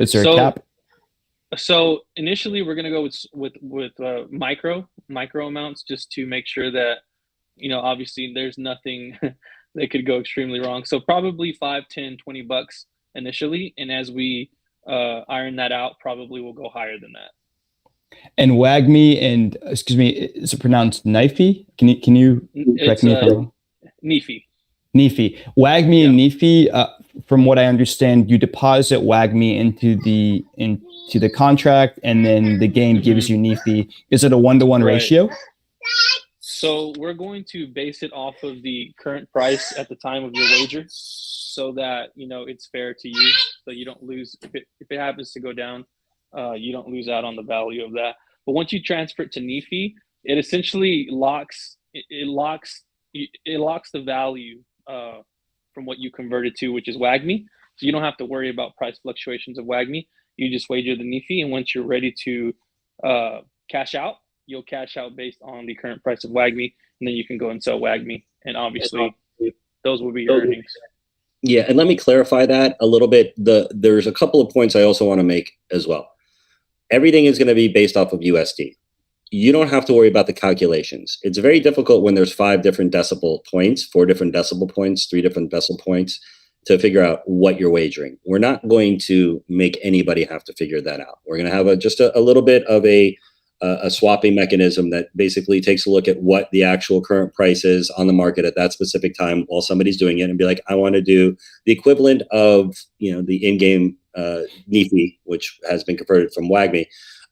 Is there a cap? So initially, we're going to go with micro amounts, just to make sure that, obviously there's nothing that could go extremely wrong. So probably $5, $10, $20 initially. And as we iron that out, probably we'll go higher than that. And WAGMI, and excuse me, is it pronounced NIFI? Can you correct me if I'm wrong? NIFI. NIFI. WAGMI and NIFI, from what I understand, you deposit WAGMI into the contract, and then the game gives you NIFI. Is it a 1-to-1 ratio? So we're going to base it off of the current price at the time of your wager, so that it's fair to you, so you don't lose. If it happens to go down, you don't lose out on the value of that. But once you transfer it to NIFI, it essentially locks the value from what you converted to, which is WAGMI. So you don't have to worry about price fluctuations of WAGMI. You just wager the NIFI, and once you're ready to cash out, you'll cash out based on the current price of WAGMI, and then you can go and sell WAGMI, and obviously those will be your earnings. Yeah, and let me clarify that a little bit. There's a couple of points I also want to make as well. Everything is going to be based off of USD. You don't have to worry about the calculations. It's very difficult when there's 5 different decimal points, 4 different decimal points, 3 different decimal points to figure out what you're wagering. We're not going to make anybody have to figure that out. We're going to have just a little bit of a a swapping mechanism that basically takes a look at what the actual current price is on the market at that specific time while somebody's doing it, and be like, I want to do the equivalent of, the in-game NIFI, which has been converted from WAGMI,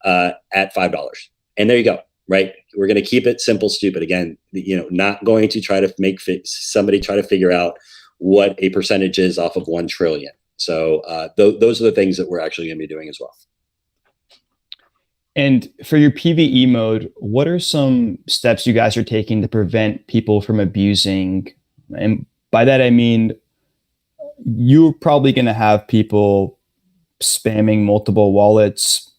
at $5. And there you go, right? We're going to keep it simple, stupid. Again, not going to try to make somebody try to figure out what a percentage is off of 1 trillion. So those are the things that we're actually going to be doing as well. And for your PvE mode, what are some steps you guys are taking to prevent people from abusing? And by that, I mean, you're probably going to have people spamming multiple wallets,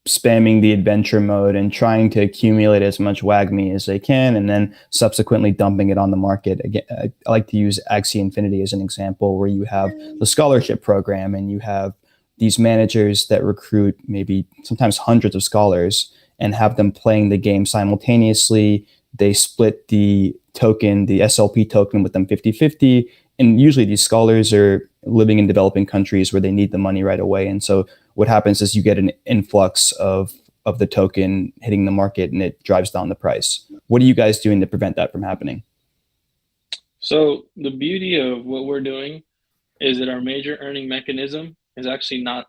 spamming the adventure mode, and trying to accumulate as much WAGMI as they can, and then subsequently dumping it on the market. Again, I like to use Axie Infinity as an example, where you have the scholarship program and you have these managers that recruit maybe sometimes hundreds of scholars and have them playing the game simultaneously. They split the token, the SLP token, with them 50-50. And usually these scholars are living in developing countries where they need the money right away. And so what happens is you get an influx of the token hitting the market, and it drives down the price. What are you guys doing to prevent that from happening? So the beauty of what we're doing is that our major earning mechanism is actually not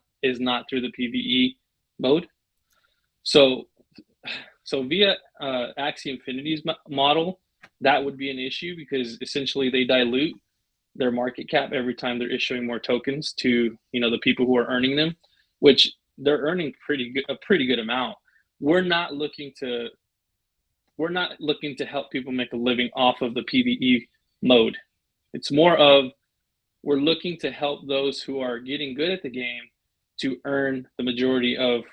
through the PvE mode. So via Axie Infinity's model, that would be an issue, because essentially they dilute their market cap every time they're issuing more tokens to the people who are earning them, which they're earning a pretty good amount. We're not looking to help people make a living off of the PvE mode. It's more of, we're looking to help those who are getting good at the game to earn the majority of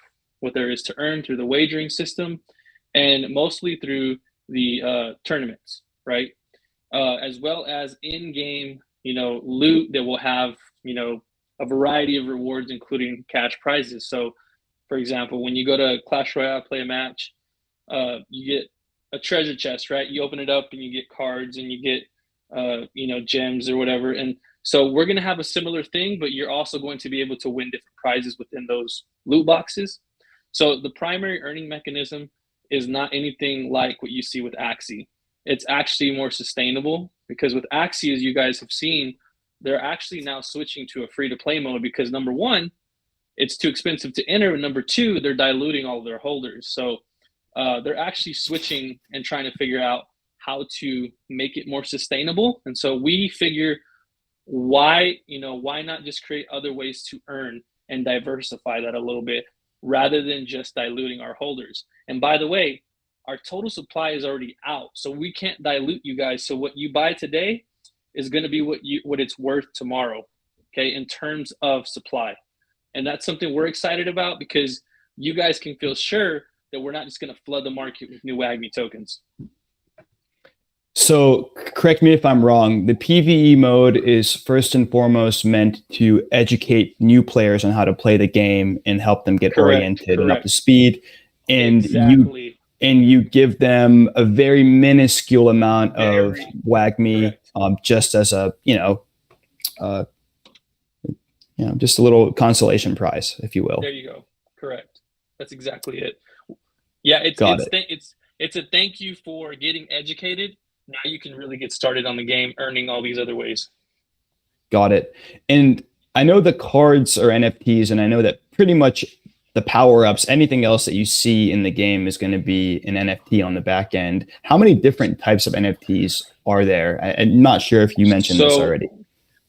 what there is to earn through the wagering system, and mostly through the tournaments, right? As well as in-game, loot that will have, a variety of rewards, including cash prizes. So, for example, when you go to Clash Royale, play a match, you get a treasure chest, right? You open it up and you get cards and you get, gems or whatever. And so we're going to have a similar thing, but you're also going to be able to win different prizes within those loot boxes. So the primary earning mechanism is not anything like what you see with Axie. It's actually more sustainable, because with Axie, as you guys have seen, they're actually now switching to a free-to-play mode because, number one, it's too expensive to enter, and number two, they're diluting all of their holders. So they're actually switching and trying to figure out how to make it more sustainable. And so we figure, why not just create other ways to earn and diversify that a little bit, rather than just diluting our holders. And by the way, our total supply is already out, so we can't dilute you guys. So what you buy today is going to be what it's worth tomorrow, okay, in terms of supply. And that's something we're excited about, because you guys can feel sure that we're not just going to flood the market with new WAGMI tokens. So correct me if I'm wrong, the PvE mode is first and foremost meant to educate new players on how to play the game and help them get oriented and up to speed. And exactly. you give them a very minuscule amount of WAGMI, just as a, just a little consolation prize, if you will. There you go. Correct. That's exactly it. Yeah, it's a thank you for getting educated. Now you can really get started on the game, earning all these other ways. Got it. And I know the cards are NFTs, and I know that pretty much the power-ups, anything else that you see in the game is going to be an NFT on the back end. How many different types of NFTs are there? I'm not sure if you mentioned this already.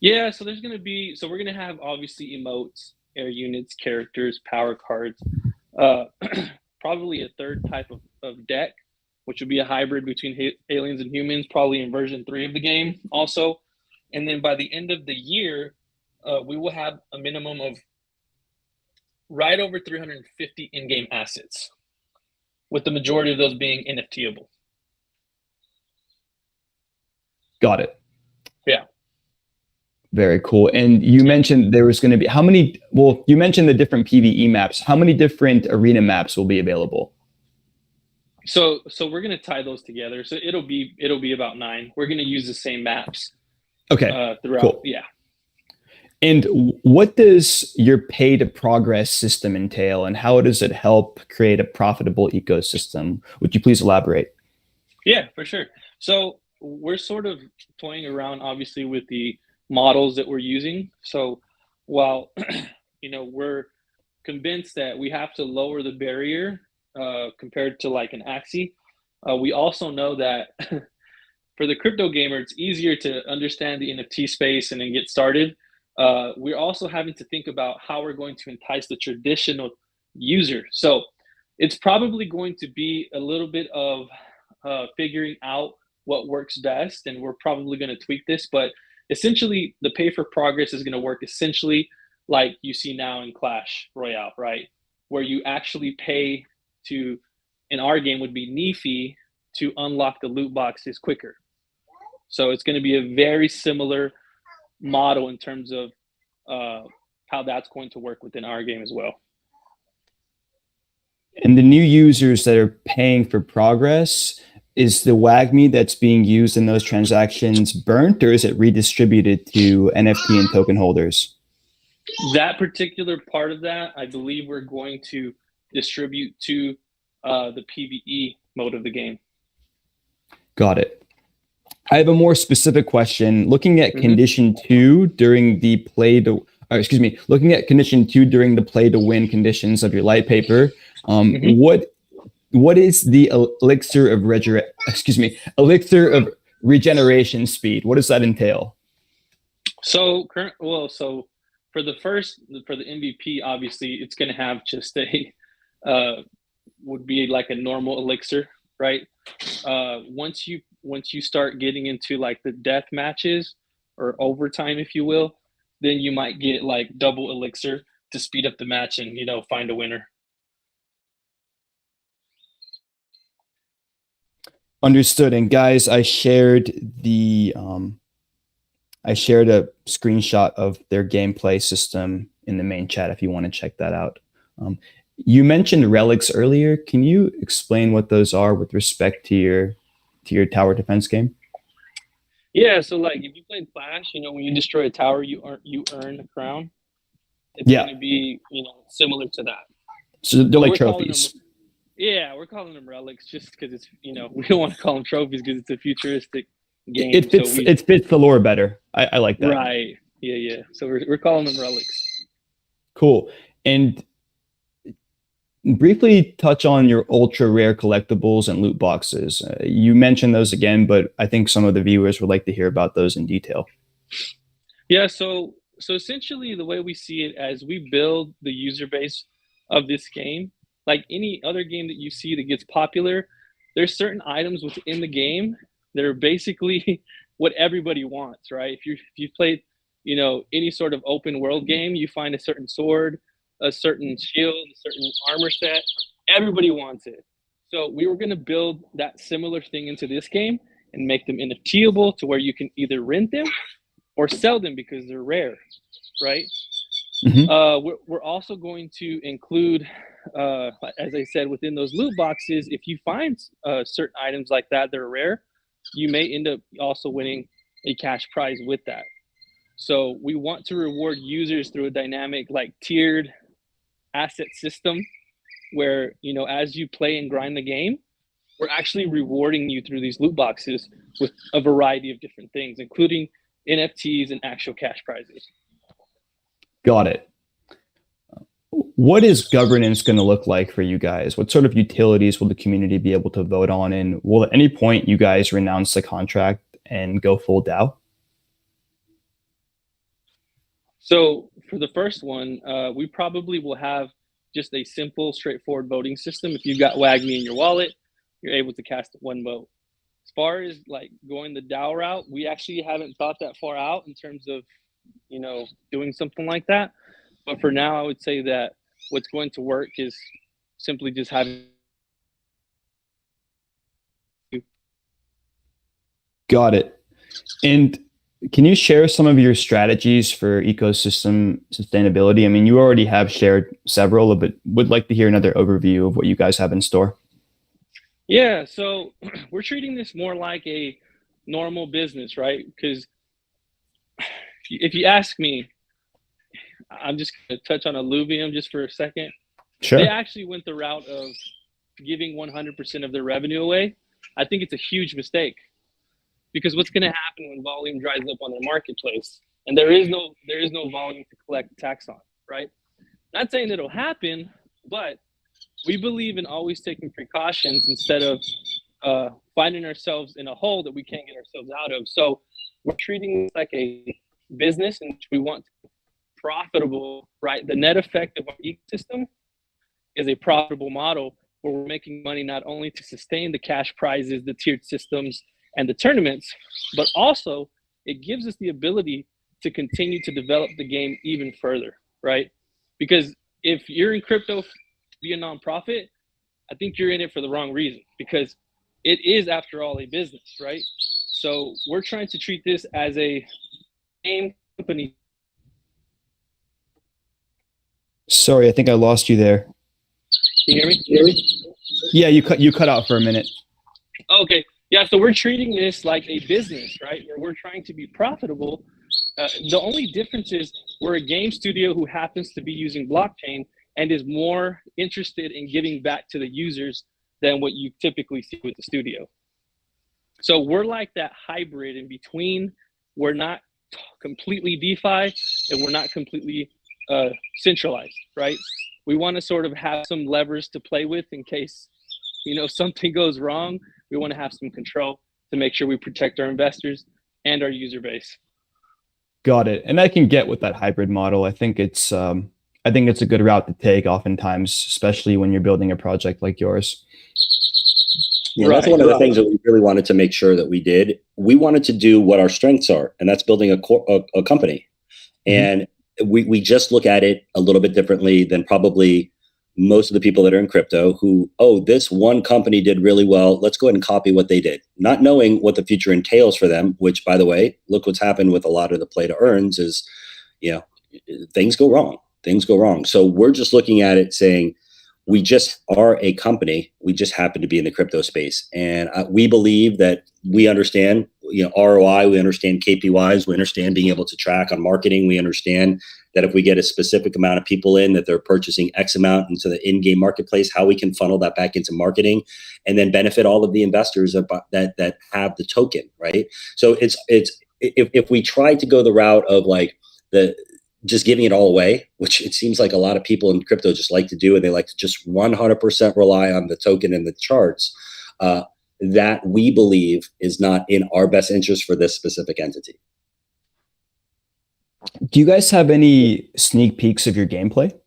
Yeah, so we're going to have obviously emotes, air units, characters, power cards, probably a third type of deck, which would be a hybrid between aliens and humans, probably in version 3 of the game also. And then by the end of the year, we will have a minimum of right over 350 in-game assets, with the majority of those being NFTable. Got it. Yeah. Very cool. And you mentioned there was going to be you mentioned the different PvE maps. How many different arena maps will be available? So we're going to tie those together. So it'll be about 9. We're going to use the same maps. Okay. Throughout. Cool. Yeah. And what does your pay to progress system entail, and how does it help create a profitable ecosystem? Would you please elaborate? Yeah, for sure. So we're sort of toying around, obviously, with the models that we're using. So while we're convinced that we have to lower the barrier compared to like an Axie, we also know that for the crypto gamer, it's easier to understand the NFT space and then get started. We're also having to think about how we're going to entice the traditional user. So it's probably going to be a little bit of figuring out what works best, and we're probably going to tweak this. But essentially, the pay for progress is going to work essentially like you see now in Clash Royale, right? Where you actually pay to, in our game, would be knee fee to unlock the loot boxes quicker. So it's going to be a very similar model in terms of how that's going to work within our game as well. And the new users that are paying for progress, is the WAGMI that's being used in those transactions burnt, or is it redistributed to NFT and token holders? That particular part of that, I believe we're going to distribute to the PvE mode of the game. Got it. I have a more specific question. Looking at condition 2 during the looking at condition 2 during the play to win conditions of your light paper, what is the elixir of regeneration speed? What does that entail? So for the MVP, obviously it's going to have just a would be like a normal elixir, right? Once you start getting into like the death matches or overtime, if you will, then you might get like double elixir to speed up the match and find a winner. Understood. And guys, I shared a screenshot of their gameplay system in the main chat if you want to check that out. You mentioned relics earlier. Can you explain what those are with respect to your tower defense game? Yeah, so like if you play Clash, when you destroy a tower, you earn a crown. It's going to be similar to that. So they're like trophies. We're calling them relics just because it's we don't want to call them trophies because it's a futuristic game. It fits the lore better. I like that. Right. Yeah. So we're calling them relics. Cool. And briefly touch on your ultra rare collectibles and loot boxes. You mentioned those again, but I think some of the viewers would like to hear about those in detail. Yeah. So essentially, the way we see it as we build the user base of this game, like any other game that you see that gets popular, there's certain items within the game that are basically what everybody wants, right? If you've played, any sort of open world game, you find a certain sword, a certain shield, a certain armor set, everybody wants it. So we were going to build that similar thing into this game and make them NFTable to where you can either rent them or sell them because they're rare, right? We're also going to include, as I said, within those loot boxes, if you find certain items like that are rare, you may end up also winning a cash prize with that. So we want to reward users through a dynamic, like tiered asset system where, as you play and grind the game, we're actually rewarding you through these loot boxes with a variety of different things, including NFTs and actual cash prizes. Got it. What is governance going to look like for you guys? What sort of utilities will the community be able to vote on? And will at any point you guys renounce the contract and go full DAO? So for the first one, we probably will have just a simple, straightforward voting system. If you've got WAGMI in your wallet, you're able to cast one vote. As far as like going the DAO route, we actually haven't thought that far out in terms of, doing something like that. But for now, I would say that what's going to work is simply just having. Got it. And can you share some of your strategies for ecosystem sustainability? I mean, you already have shared several, but would like to hear another overview of what you guys have in store. Yeah, so we're treating this more like a normal business, right? Because if you ask me, I'm just going to touch on Illuvium just for a second. Sure. They actually went the route of giving 100% of their revenue away. I think it's a huge mistake, because what's going to happen when volume dries up on their marketplace, and there is no volume to collect tax on, right? Not saying it'll happen, but we believe in always taking precautions instead of finding ourselves in a hole that we can't get ourselves out of. So we're treating this like a business in which we want to be profitable, right? The net effect of our ecosystem is a profitable model where we're making money not only to sustain the cash prizes, the tiered systems, and the tournaments, but also it gives us the ability to continue to develop the game even further, right? Because if you're in crypto to be a nonprofit, I think you're in it for the wrong reason, because it is, after all, a business, right? So we're trying to treat this as a game company. Sorry, I think I lost you there. Can you hear me? Yeah, you cut out for a minute. Okay. Yeah, so we're treating this like a business, right? Where we're trying to be profitable. The only difference is we're a game studio who happens to be using blockchain and is more interested in giving back to the users than what you typically see with the studio. So we're like that hybrid in between. We're not completely DeFi and we're not completely centralized, right? We want to sort of have some levers to play with in case, something goes wrong. We want to have some control to make sure we protect our investors and our user base. Got it. And I can get with that hybrid model. I think it's a good route to take oftentimes, especially when you're building a project like yours. Yeah, right. That's one of the things that we really wanted to make sure that we did. We wanted to do what our strengths are, and that's building a company. Mm-hmm. And we just look at it a little bit differently than probably most of the people that are in crypto who, this one company did really well. Let's go ahead and copy what they did, not knowing what the future entails for them, which, by the way, look what's happened with a lot of the play to earns is, things go wrong. Things go wrong. So we're just looking at it saying, we just are a company. We just happen to be in the crypto space. And we believe that we understand, ROI, we understand KPIs, we understand being able to track on marketing. We understand that if we get a specific amount of people in, that they're purchasing X amount into the in-game marketplace, how we can funnel that back into marketing and then benefit all of the investors that have the token, right? So it's if we try to go the route of like just giving it all away, which it seems like a lot of people in crypto just like to do, and they like to just 100% rely on the token and the charts, that we believe is not in our best interest for this specific entity. Do you guys have any sneak peeks of your gameplay?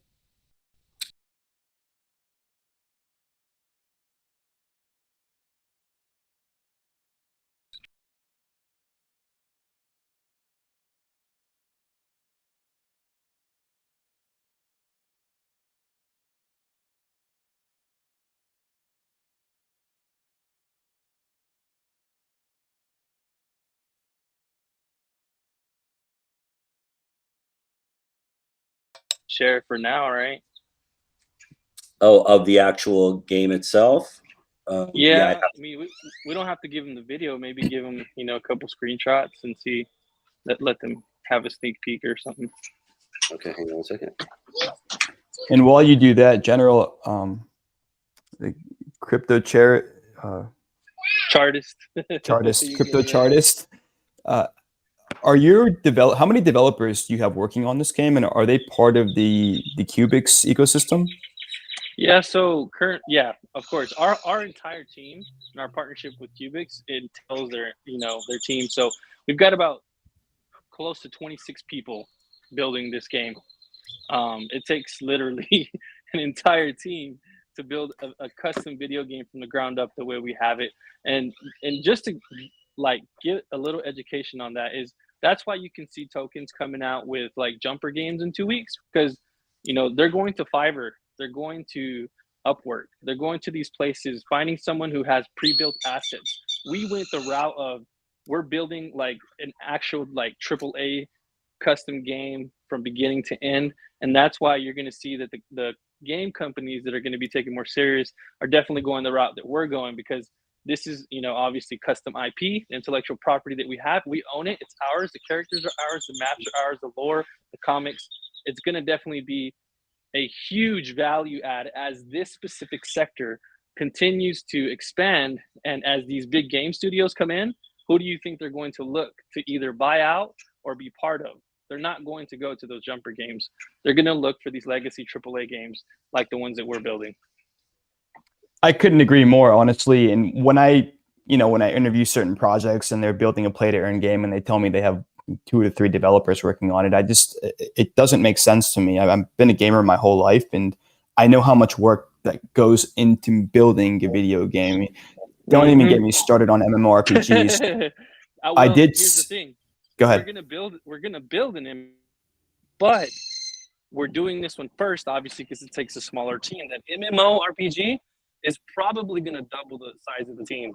Share for now, right? Of the actual game itself? Yeah, I mean, we don't have to give them the video. Maybe give them, a couple screenshots and see. Let them have a sneak peek or something. Okay, hang on a second. And while you do that, General, the crypto chartist, crypto chartist. Are your how many developers do you have working on this game, and are they part of the Cubix ecosystem? Yeah, so of course. Our entire team and our partnership with Cubix entails their team. So we've got about close to 26 people building this game. It takes literally an entire team to build a custom video game from the ground up the way we have it. And just to get a little education on that's why you can see tokens coming out with jumper games in 2 weeks, because they're going to Fiverr, they're going to Upwork, they're going to these places, finding someone who has pre-built assets. We went the route of we're building an actual AAA custom game from beginning to end, and that's why you're going to see that the game companies that are going to be taken more serious are definitely going the route that we're going, because this is, obviously custom IP, intellectual property that we have. We own it. It's ours. The characters are ours. The maps are ours. The lore, the comics, it's going to definitely be a huge value add as this specific sector continues to expand. And as these big game studios come in, who do you think they're going to look to either buy out or be part of? They're not going to go to those jumper games. They're going to look for these legacy AAA games like the ones that we're building. I couldn't agree more, honestly. And when I interview certain projects and they're building a play to earn game and they tell me they have 2 to 3 developers working on it, it doesn't make sense to me. I've been a gamer my whole life, and I know how much work that goes into building a video game. Don't even get me started on MMORPGs. Well, here's the thing. Go ahead. We're gonna build an MMO, but we're doing this one first, obviously, because it takes a smaller team. That MMORPG is probably gonna double the size of the team.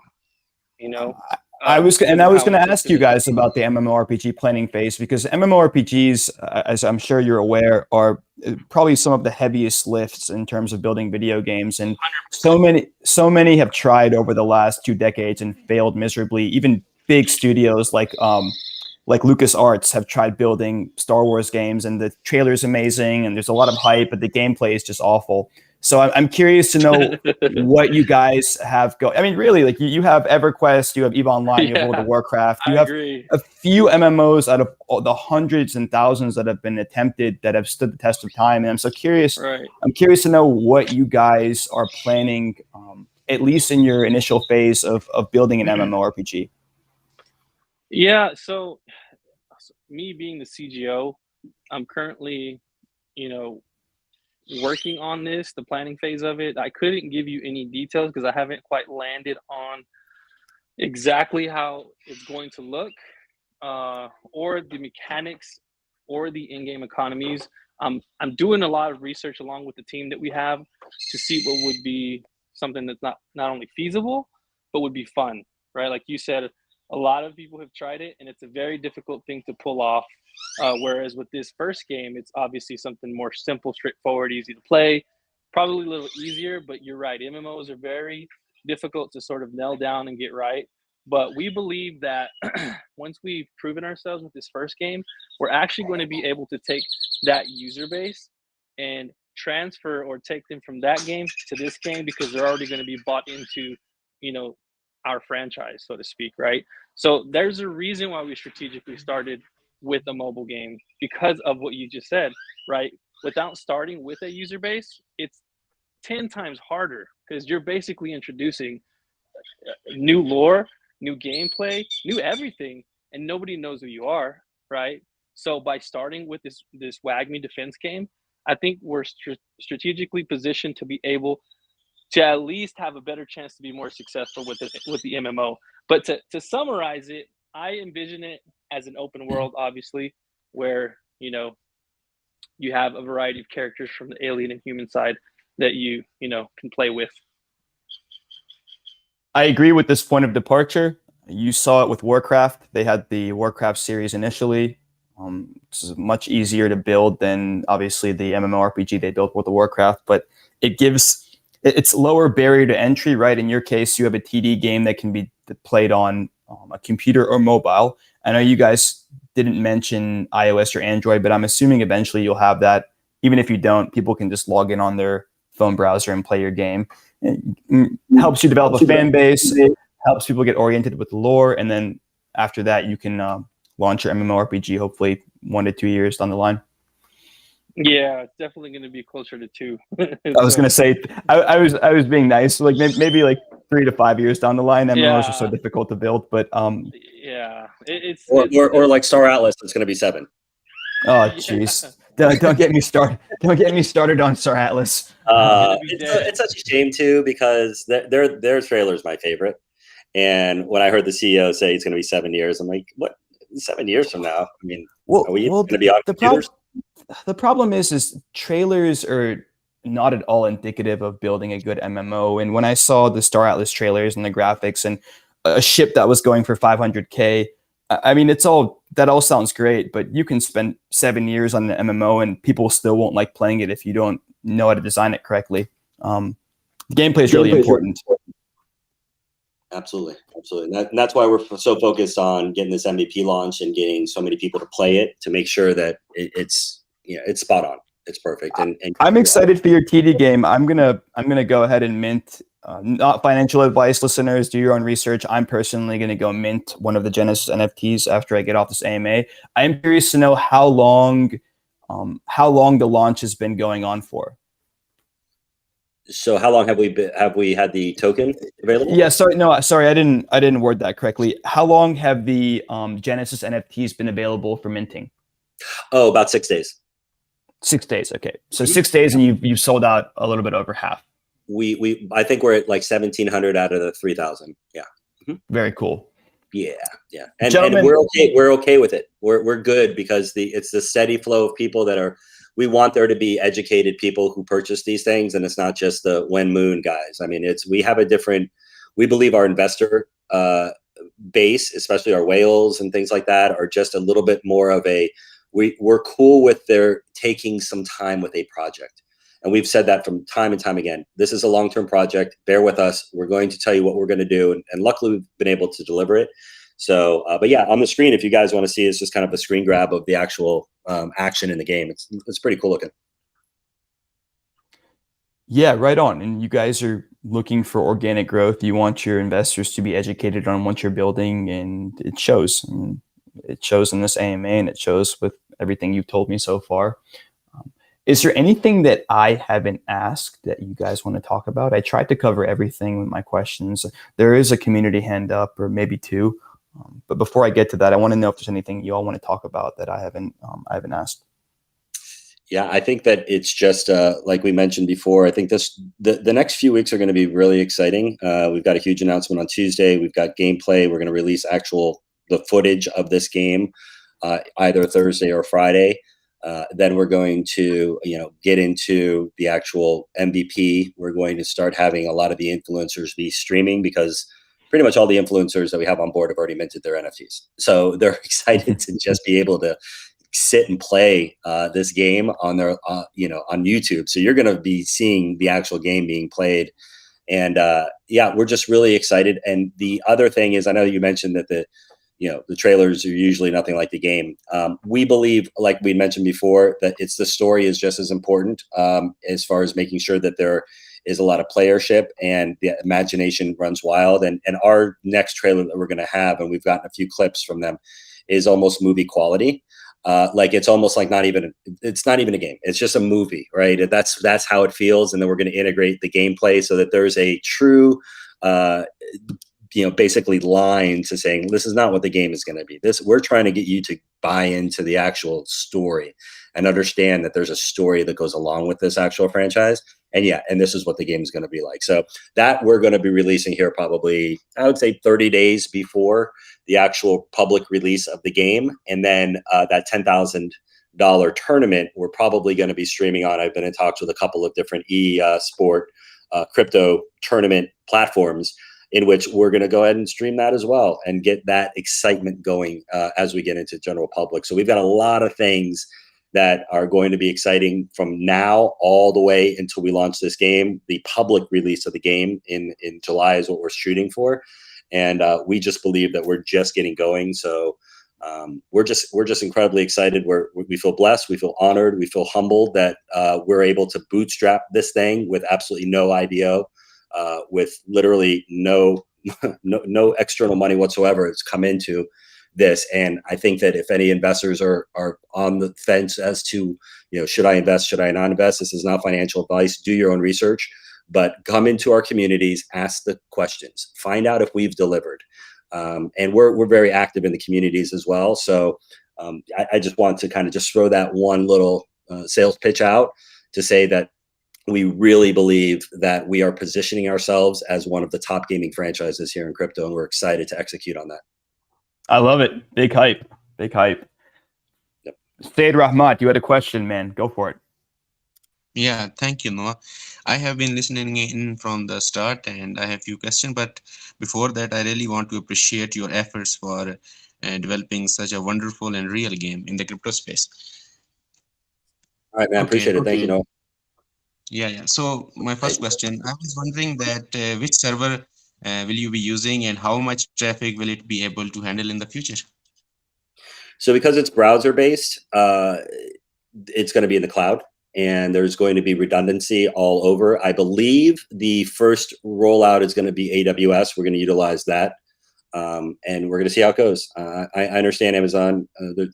You know. I was going to ask you guys about the MMORPG planning phase, because MMORPGs, as I'm sure you're aware, are probably some of the heaviest lifts in terms of building video games, and 100%. so many have tried over the last 2 decades and failed miserably. Even big studios like LucasArts have tried building Star Wars games, and the trailer is amazing and there's a lot of hype, but the gameplay is just awful. So I'm curious to know what you guys have going. I mean, really, like you have EverQuest, you have EVE Online, you have World of Warcraft. You have a few MMOs out of the hundreds and thousands that have been attempted that have stood the test of time. And I'm so curious. Right. I'm curious to know what you guys are planning, at least in your initial phase of building an MMORPG. Yeah. So me being the CGO, I'm currently, working on this, the planning phase of it. I couldn't give you any details because I haven't quite landed on exactly how it's going to look, or the mechanics or the in-game economies. I'm doing a lot of research along with the team that we have to see what would be something that's not only feasible, but would be fun, right? Like you said, a lot of people have tried it and it's a very difficult thing to pull off. Whereas with this first game, it's obviously something more simple, straightforward, easy to play, probably a little easier, but you're right. MMOs are very difficult to sort of nail down and get right. But we believe that once we've proven ourselves with this first game, we're actually going to be able to take that user base and transfer or take them from that game to this game, because they're already going to be bought into, our franchise, so to speak, right? So there's a reason why we strategically started with a mobile game, because of what you just said, right? Without starting with a user base, it's 10 times harder because you're basically introducing new lore, new gameplay, new everything, and nobody knows who you are, right? So by starting with this WAGMI defense game, I think we're strategically positioned to be able to at least have a better chance to be more successful with the MMO. But to summarize it, I envision it as an open world, obviously, where you have a variety of characters from the alien and human side that you can play with. I agree with this point of departure. You saw it with Warcraft. They had the Warcraft series initially. It's much easier to build than obviously the MMORPG they built with the Warcraft, but it's lower barrier to entry, right? In your case, you have a TD game that can be played on a computer or mobile. I know you guys didn't mention iOS or Android, but I'm assuming eventually you'll have that. Even if you don't, people can just log in on their phone browser and play your game. It helps you develop a fan base, helps people get oriented with the lore, and then after that, you can launch your MMORPG, hopefully 1 to 2 years down the line. Yeah, it's definitely going to be closer to 2. I was going to say, I was being nice, like maybe like 3 to 5 years down the line. MMOs are so difficult to build, but yeah, it's or like Star Atlas, it's going to be 7. Oh jeez, don't get me started. Don't get me started on Star Atlas. It's such a shame too, because their trailer is my favorite. And when I heard the CEO say it's going to be 7 years, I'm like, what? 7 years from now? I mean, are we going to be on computers? The problem is trailers are not at all indicative of building a good MMO. And when I saw the Star Atlas trailers and the graphics and a ship that was going for 500K, I mean, that all sounds great, but you can spend 7 years on an MMO and people still won't like playing it if you don't know how to design it correctly. The gameplay is really important. Absolutely. And that's why we're so focused on getting this MVP launch and getting so many people to play it, to make sure that it's it's spot on. It's perfect. And I'm excited for your TD game. I'm gonna go ahead and mint. Not financial advice, listeners. Do your own research. I'm personally gonna go mint one of the Genesis NFTs after I get off this AMA. I am curious to know how long the launch has been going on for. So how long have we had the token available? Yeah, sorry, I didn't word that correctly. How long have the Genesis NFTs been available for minting? Oh, about 6 days. 6 days. Okay, so 6 days, and you've sold out a little bit over half. I think we're at like 1,700 out of the 3,000. Yeah. Very cool. Yeah. And we're okay with it. We're good because it's the steady flow of people we want there to be educated people who purchase these things, and it's not just the when moon guys. I mean, we believe our investor base, especially our whales and things like that, are just a little bit more of we're cool with their taking some time with a project. And we've said that from time and time again. This is a long-term project. Bear with us. We're going to tell you what we're going to do. And luckily, we've been able to deliver it. So, but yeah, on the screen, if you guys want to see, it's just kind of a screen grab of the actual action in the game. It's pretty cool looking. Yeah, right on. And you guys are looking for organic growth. You want your investors to be educated on what you're building, and it shows. It shows in this AMA, and it shows with everything you've told me so far. Is there anything that I haven't asked that you guys want to talk about? I tried to cover everything with my questions. There is a community hand up, or maybe two. But before I get to that, I want to know if there's anything you all want to talk about that I haven't asked. Yeah, I think that it's just like we mentioned before. I think the next few weeks are going to be really exciting. We've got a huge announcement on Tuesday. We've got gameplay. We're going to release the footage of this game either Thursday or Friday. Then we're going to get into the actual MVP. We're going to start having a lot of the influencers be streaming, because pretty much all the influencers that we have on board have already minted their NFTs. So they're excited to just be able to sit and play this game on their on YouTube. So you're going to be seeing the actual game being played. And yeah, we're just really excited. And the other thing is, I know you mentioned that the trailers are usually nothing like the game. We believe, like we mentioned before, that the story is just as important as far as making sure that there is a lot of playership and the imagination runs wild. And our next trailer that we're going to have, and we've gotten a few clips from them, is almost movie quality. Like it's almost like it's not even a game. It's just a movie, right? That's how it feels. And then we're going to integrate the gameplay so that there's a true basically line to saying, this is not what the game is going to be. We're trying to get you to buy into the actual story and understand that there's a story that goes along with this actual franchise. And yeah, and this is what the game is going to be like. So that we're going to be releasing here probably, I would say 30 days before the actual public release of the game. And then that $10,000 tournament, we're probably going to be streaming on. I've been in talks with a couple of different sport crypto tournament platforms, in which we're going to go ahead and stream that as well and get that excitement going as we get into general public. So we've got a lot of things that are going to be exciting from now all the way until we launch this game. The public release of the game in July is what we're shooting for. And we just believe that we're just getting going. So we're just incredibly excited. We feel blessed. We feel honored. We feel humbled that we're able to bootstrap this thing with absolutely no IDO. With literally no external money whatsoever. It's come into this. And I think that if any investors are on the fence as to, should I invest, should I not invest? This is not financial advice. Do your own research, but come into our communities, ask the questions, find out if we've delivered. And we're very active in the communities as well. So I just want to kind of just throw that one little sales pitch out to say that we really believe that we are positioning ourselves as one of the top gaming franchises here in crypto, and we're excited to execute on that. I love it. Big hype. Big hype. Yep. Said Rahmat, you had a question, man. Go for it. Yeah, thank you, Noah. I have been listening in from the start, and I have a few questions. But before that, I really want to appreciate your efforts for developing such a wonderful and real game in the crypto space. All right, man. Appreciate it. Thank you, Noah. Yeah. So my first question, I was wondering that which server will you be using, and how much traffic will it be able to handle in the future? So because it's browser based, it's going to be in the cloud, and there's going to be redundancy all over. I believe the first rollout is going to be AWS. We're going to utilize that, and we're going to see how it goes. I understand Amazon,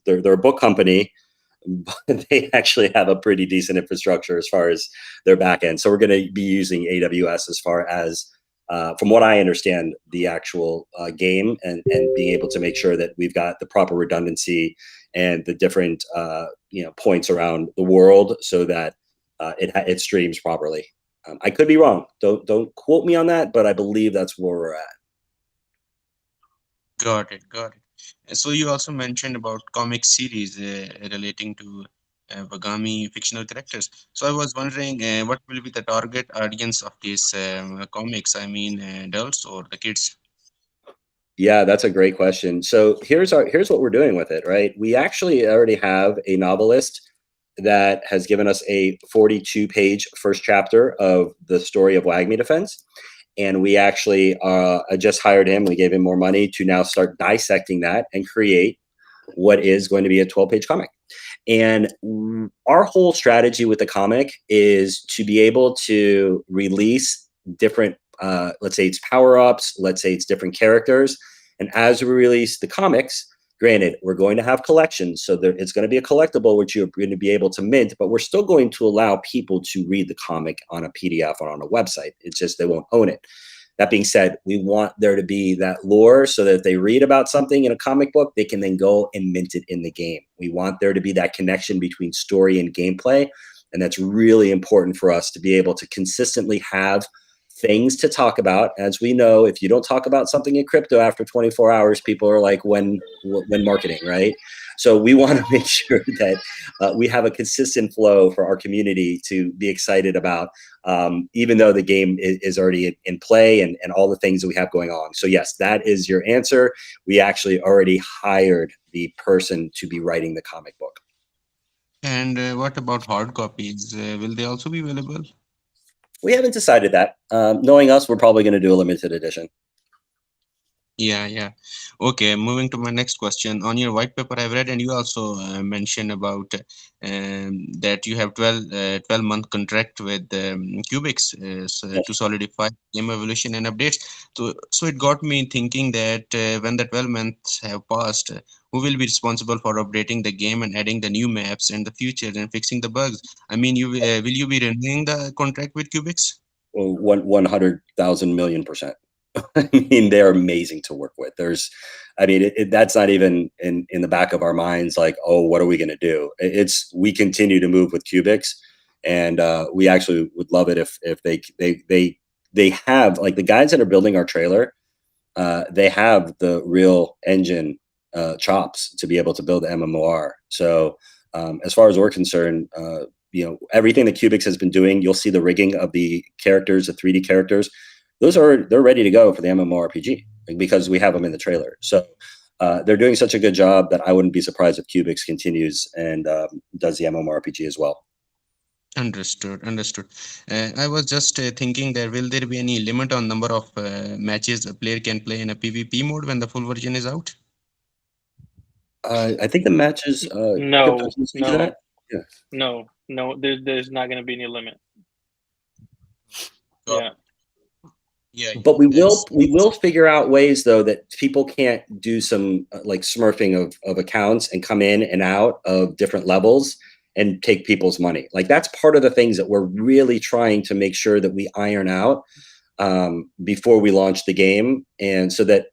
they're a book company, but they actually have a pretty decent infrastructure as far as their back end. So we're going to be using AWS as far as, from what I understand, the actual game, and being able to make sure that we've got the proper redundancy and the different points around the world, so that it streams properly. I could be wrong. Don't quote me on that, but I believe that's where we're at. Got it. So you also mentioned about comic series relating to WAGMI fictional characters. So I was wondering, what will be the target audience of these comics? I mean, adults or the kids? Yeah, that's a great question. So here's what we're doing with it, right? We actually already have a novelist that has given us a 42-page first chapter of the story of WAGMI Defense. And we actually just hired him. We gave him more money to now start dissecting that and create what is going to be a 12-page comic. And our whole strategy with the comic is to be able to release different, let's say it's power-ups, let's say it's different characters. And as we release the comics, granted, we're going to have collections. So it's going to be a collectible, which you're going to be able to mint, but we're still going to allow people to read the comic on a PDF or on a website. It's just they won't own it. That being said, we want there to be that lore, so that if they read about something in a comic book, they can then go and mint it in the game. We want there to be that connection between story and gameplay. And that's really important for us to be able to consistently have things to talk about. As we know, if you don't talk about something in crypto after 24 hours, people are like, when marketing, right? So we want to make sure that we have a consistent flow for our community to be excited about, even though the game is already in play, and all the things that we have going on. So yes, that is your answer. We actually already hired the person to be writing the comic book. And what about hard copies? Will they also be available? We haven't decided that. Knowing us, we're probably going to do a limited edition. Yeah. Okay, moving to my next question. On your white paper, I've read, and you also mentioned about that you have 12-month contract with Cubics to solidify game evolution and updates. So it got me thinking that when the 12 months have passed, who will be responsible for updating the game and adding the new maps and the features and fixing the bugs? I mean, will you be renewing the contract with Cubics? Well, 100,000 million%. I mean, they're amazing to work with. That's not even in the back of our minds, like, oh, what are we going to do? We continue to move with Cubics, and we actually would love it if they have, like, the guys that are building our trailer, they have the real engine chops to be able to build the MMOR. So as far as we're concerned, everything that Cubics has been doing, you'll see the rigging of the characters, the 3D characters. They're ready to go for the MMORPG, because we have them in the trailer. So they're doing such a good job that I wouldn't be surprised if Cubics continues and does the MMORPG as well. Understood. I was just thinking that will there be any limit on number of matches a player can play in a PvP mode when the full version is out? I think the matches. No. Yeah. No. There's not going to be any limit. Yeah. Yeah, but we will figure out ways, though, that people can't do some like smurfing of accounts and come in and out of different levels and take people's money. Like, that's part of the things that we're really trying to make sure that we iron out before we launch the game. And so that,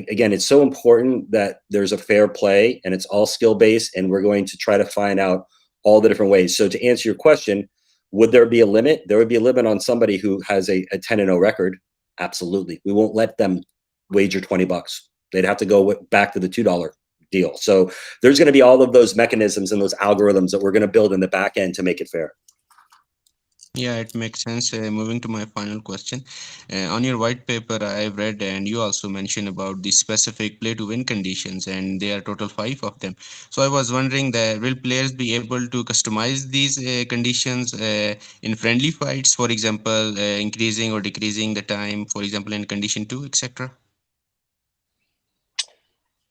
again, it's so important that there's a fair play and it's all skill based, and we're going to try to find out all the different ways. So to answer your question, would there be a limit? There would be a limit on somebody who has a 10-0 record. Absolutely. We won't let them wager $20. They'd have to go back to the $2 deal. So there's going to be all of those mechanisms and those algorithms that we're going to build in the back end to make it fair. Yeah, it makes sense. Moving to my final question. On your white paper, I've read, and you also mentioned about the specific play to win conditions, and there are total 5 of them. So I was wondering that will players be able to customize these conditions in friendly fights, for example, increasing or decreasing the time, for example, in condition 2, etc.?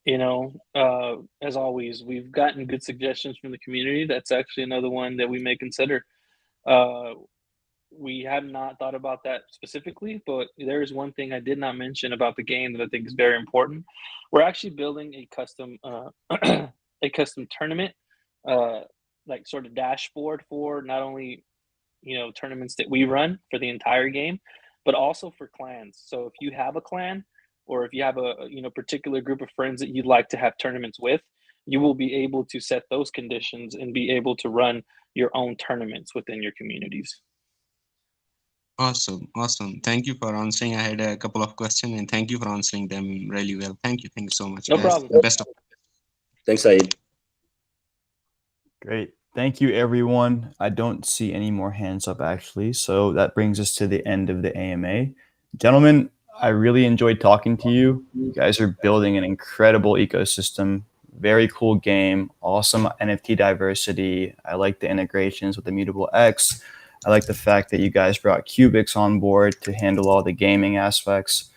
As always, we've gotten good suggestions from the community. That's actually another one that we may consider. We have not thought about that specifically, but there is one thing I did not mention about the game that I think is very important. We're actually building a custom a custom tournament, like sort of dashboard for not only tournaments that we run for the entire game, but also for clans. So if you have a clan, or if you have a particular group of friends that you'd like to have tournaments with, you will be able to set those conditions and be able to run your own tournaments within your communities. Awesome. Thank you for answering. I had a couple of questions, and thank you for answering them really well. Thank you so much, No guys. problem. Best of Thanks, Saeed. Great. Thank you, everyone. I don't see any more hands up, actually. So that brings us to the end of the AMA. Gentlemen, I really enjoyed talking to you. You guys are building an incredible ecosystem. Very cool game. Awesome NFT diversity. I like the integrations with Immutable X. I like the fact that you guys brought Cubics on board to handle all the gaming aspects.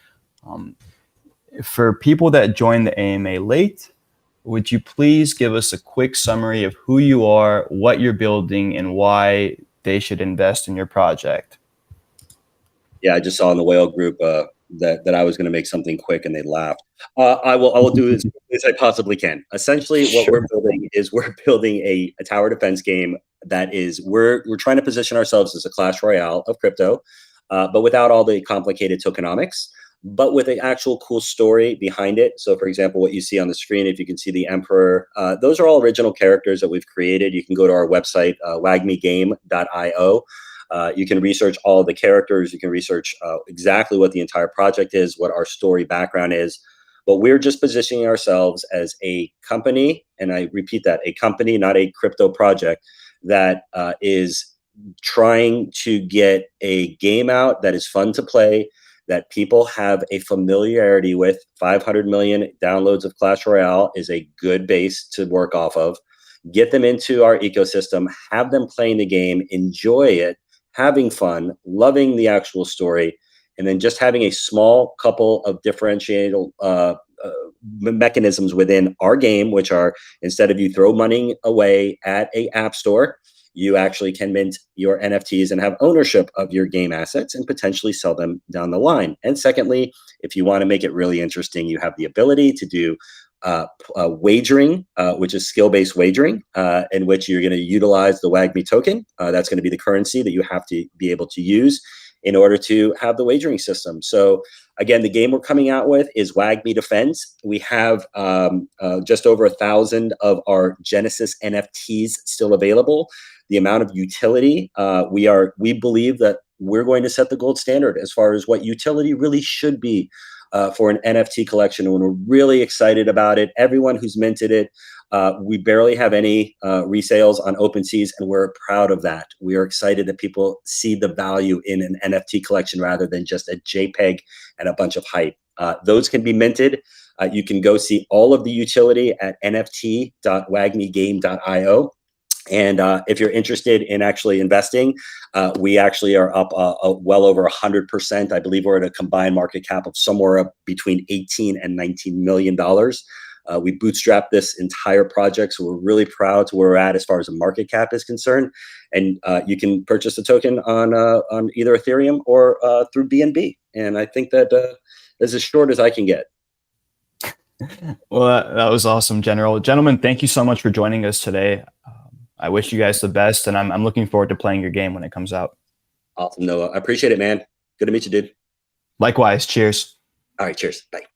For people that joined the AMA late, would you please give us a quick summary of who you are, what you're building, and why they should invest in your project? Yeah, I just saw in the whale group that I was going to make something quick, and they laughed. I will do as quickly as I possibly can. Essentially, what we're building is a tower defense game that is we're trying to position ourselves as a Clash Royale of crypto, but without all the complicated tokenomics, but with an actual cool story behind it. So, for example, what you see on the screen, if you can see the Emperor, those are all original characters that we've created. You can go to our website, WAGMIgame.io. You can research all the characters. You can research exactly what the entire project is, what our story background is. But we're just positioning ourselves as a company, and I repeat that, a company, not a crypto project, that is trying to get a game out that is fun to play, that people have a familiarity with. 500 million downloads of Clash Royale is a good base to work off of. Get them into our ecosystem, have them playing the game, enjoy it, having fun, loving the actual story, and then just having a small couple of differentiating mechanisms within our game, which are, instead of you throw money away at a app store, you actually can mint your NFTs and have ownership of your game assets and potentially sell them down the line. And secondly, if you want to make it really interesting, you have the ability to do wagering, which is skill-based wagering, in which you're going to utilize the WAGMI token. That's going to be the currency that you have to be able to use in order to have the wagering system. So again, the game we're coming out with is WAGMI Defense. We have just over 1,000 of our Genesis NFTs still available. The amount of utility, we believe that we're going to set the gold standard as far as what utility really should be for an NFT collection, and we're really excited about it. Everyone who's minted it, we barely have any resales on OpenSeas, and we're proud of that. We are excited that people see the value in an NFT collection rather than just a JPEG and a bunch of hype. Those can be minted. You can go see all of the utility at nft.wagmigame.io. And if you're interested in actually investing, we actually are up well over 100%. I believe we're at a combined market cap of somewhere up between 18 and $19 million. We bootstrapped this entire project, so we're really proud to where we're at as far as the market cap is concerned. And you can purchase the token on either Ethereum or through BNB. And I think that is as short as I can get. Well, that was awesome, General. Gentlemen, thank you so much for joining us today. I wish you guys the best, and I'm looking forward to playing your game when it comes out. Awesome, Noah. I appreciate it, man. Good to meet you, dude. Likewise. Cheers. All right, cheers. Bye.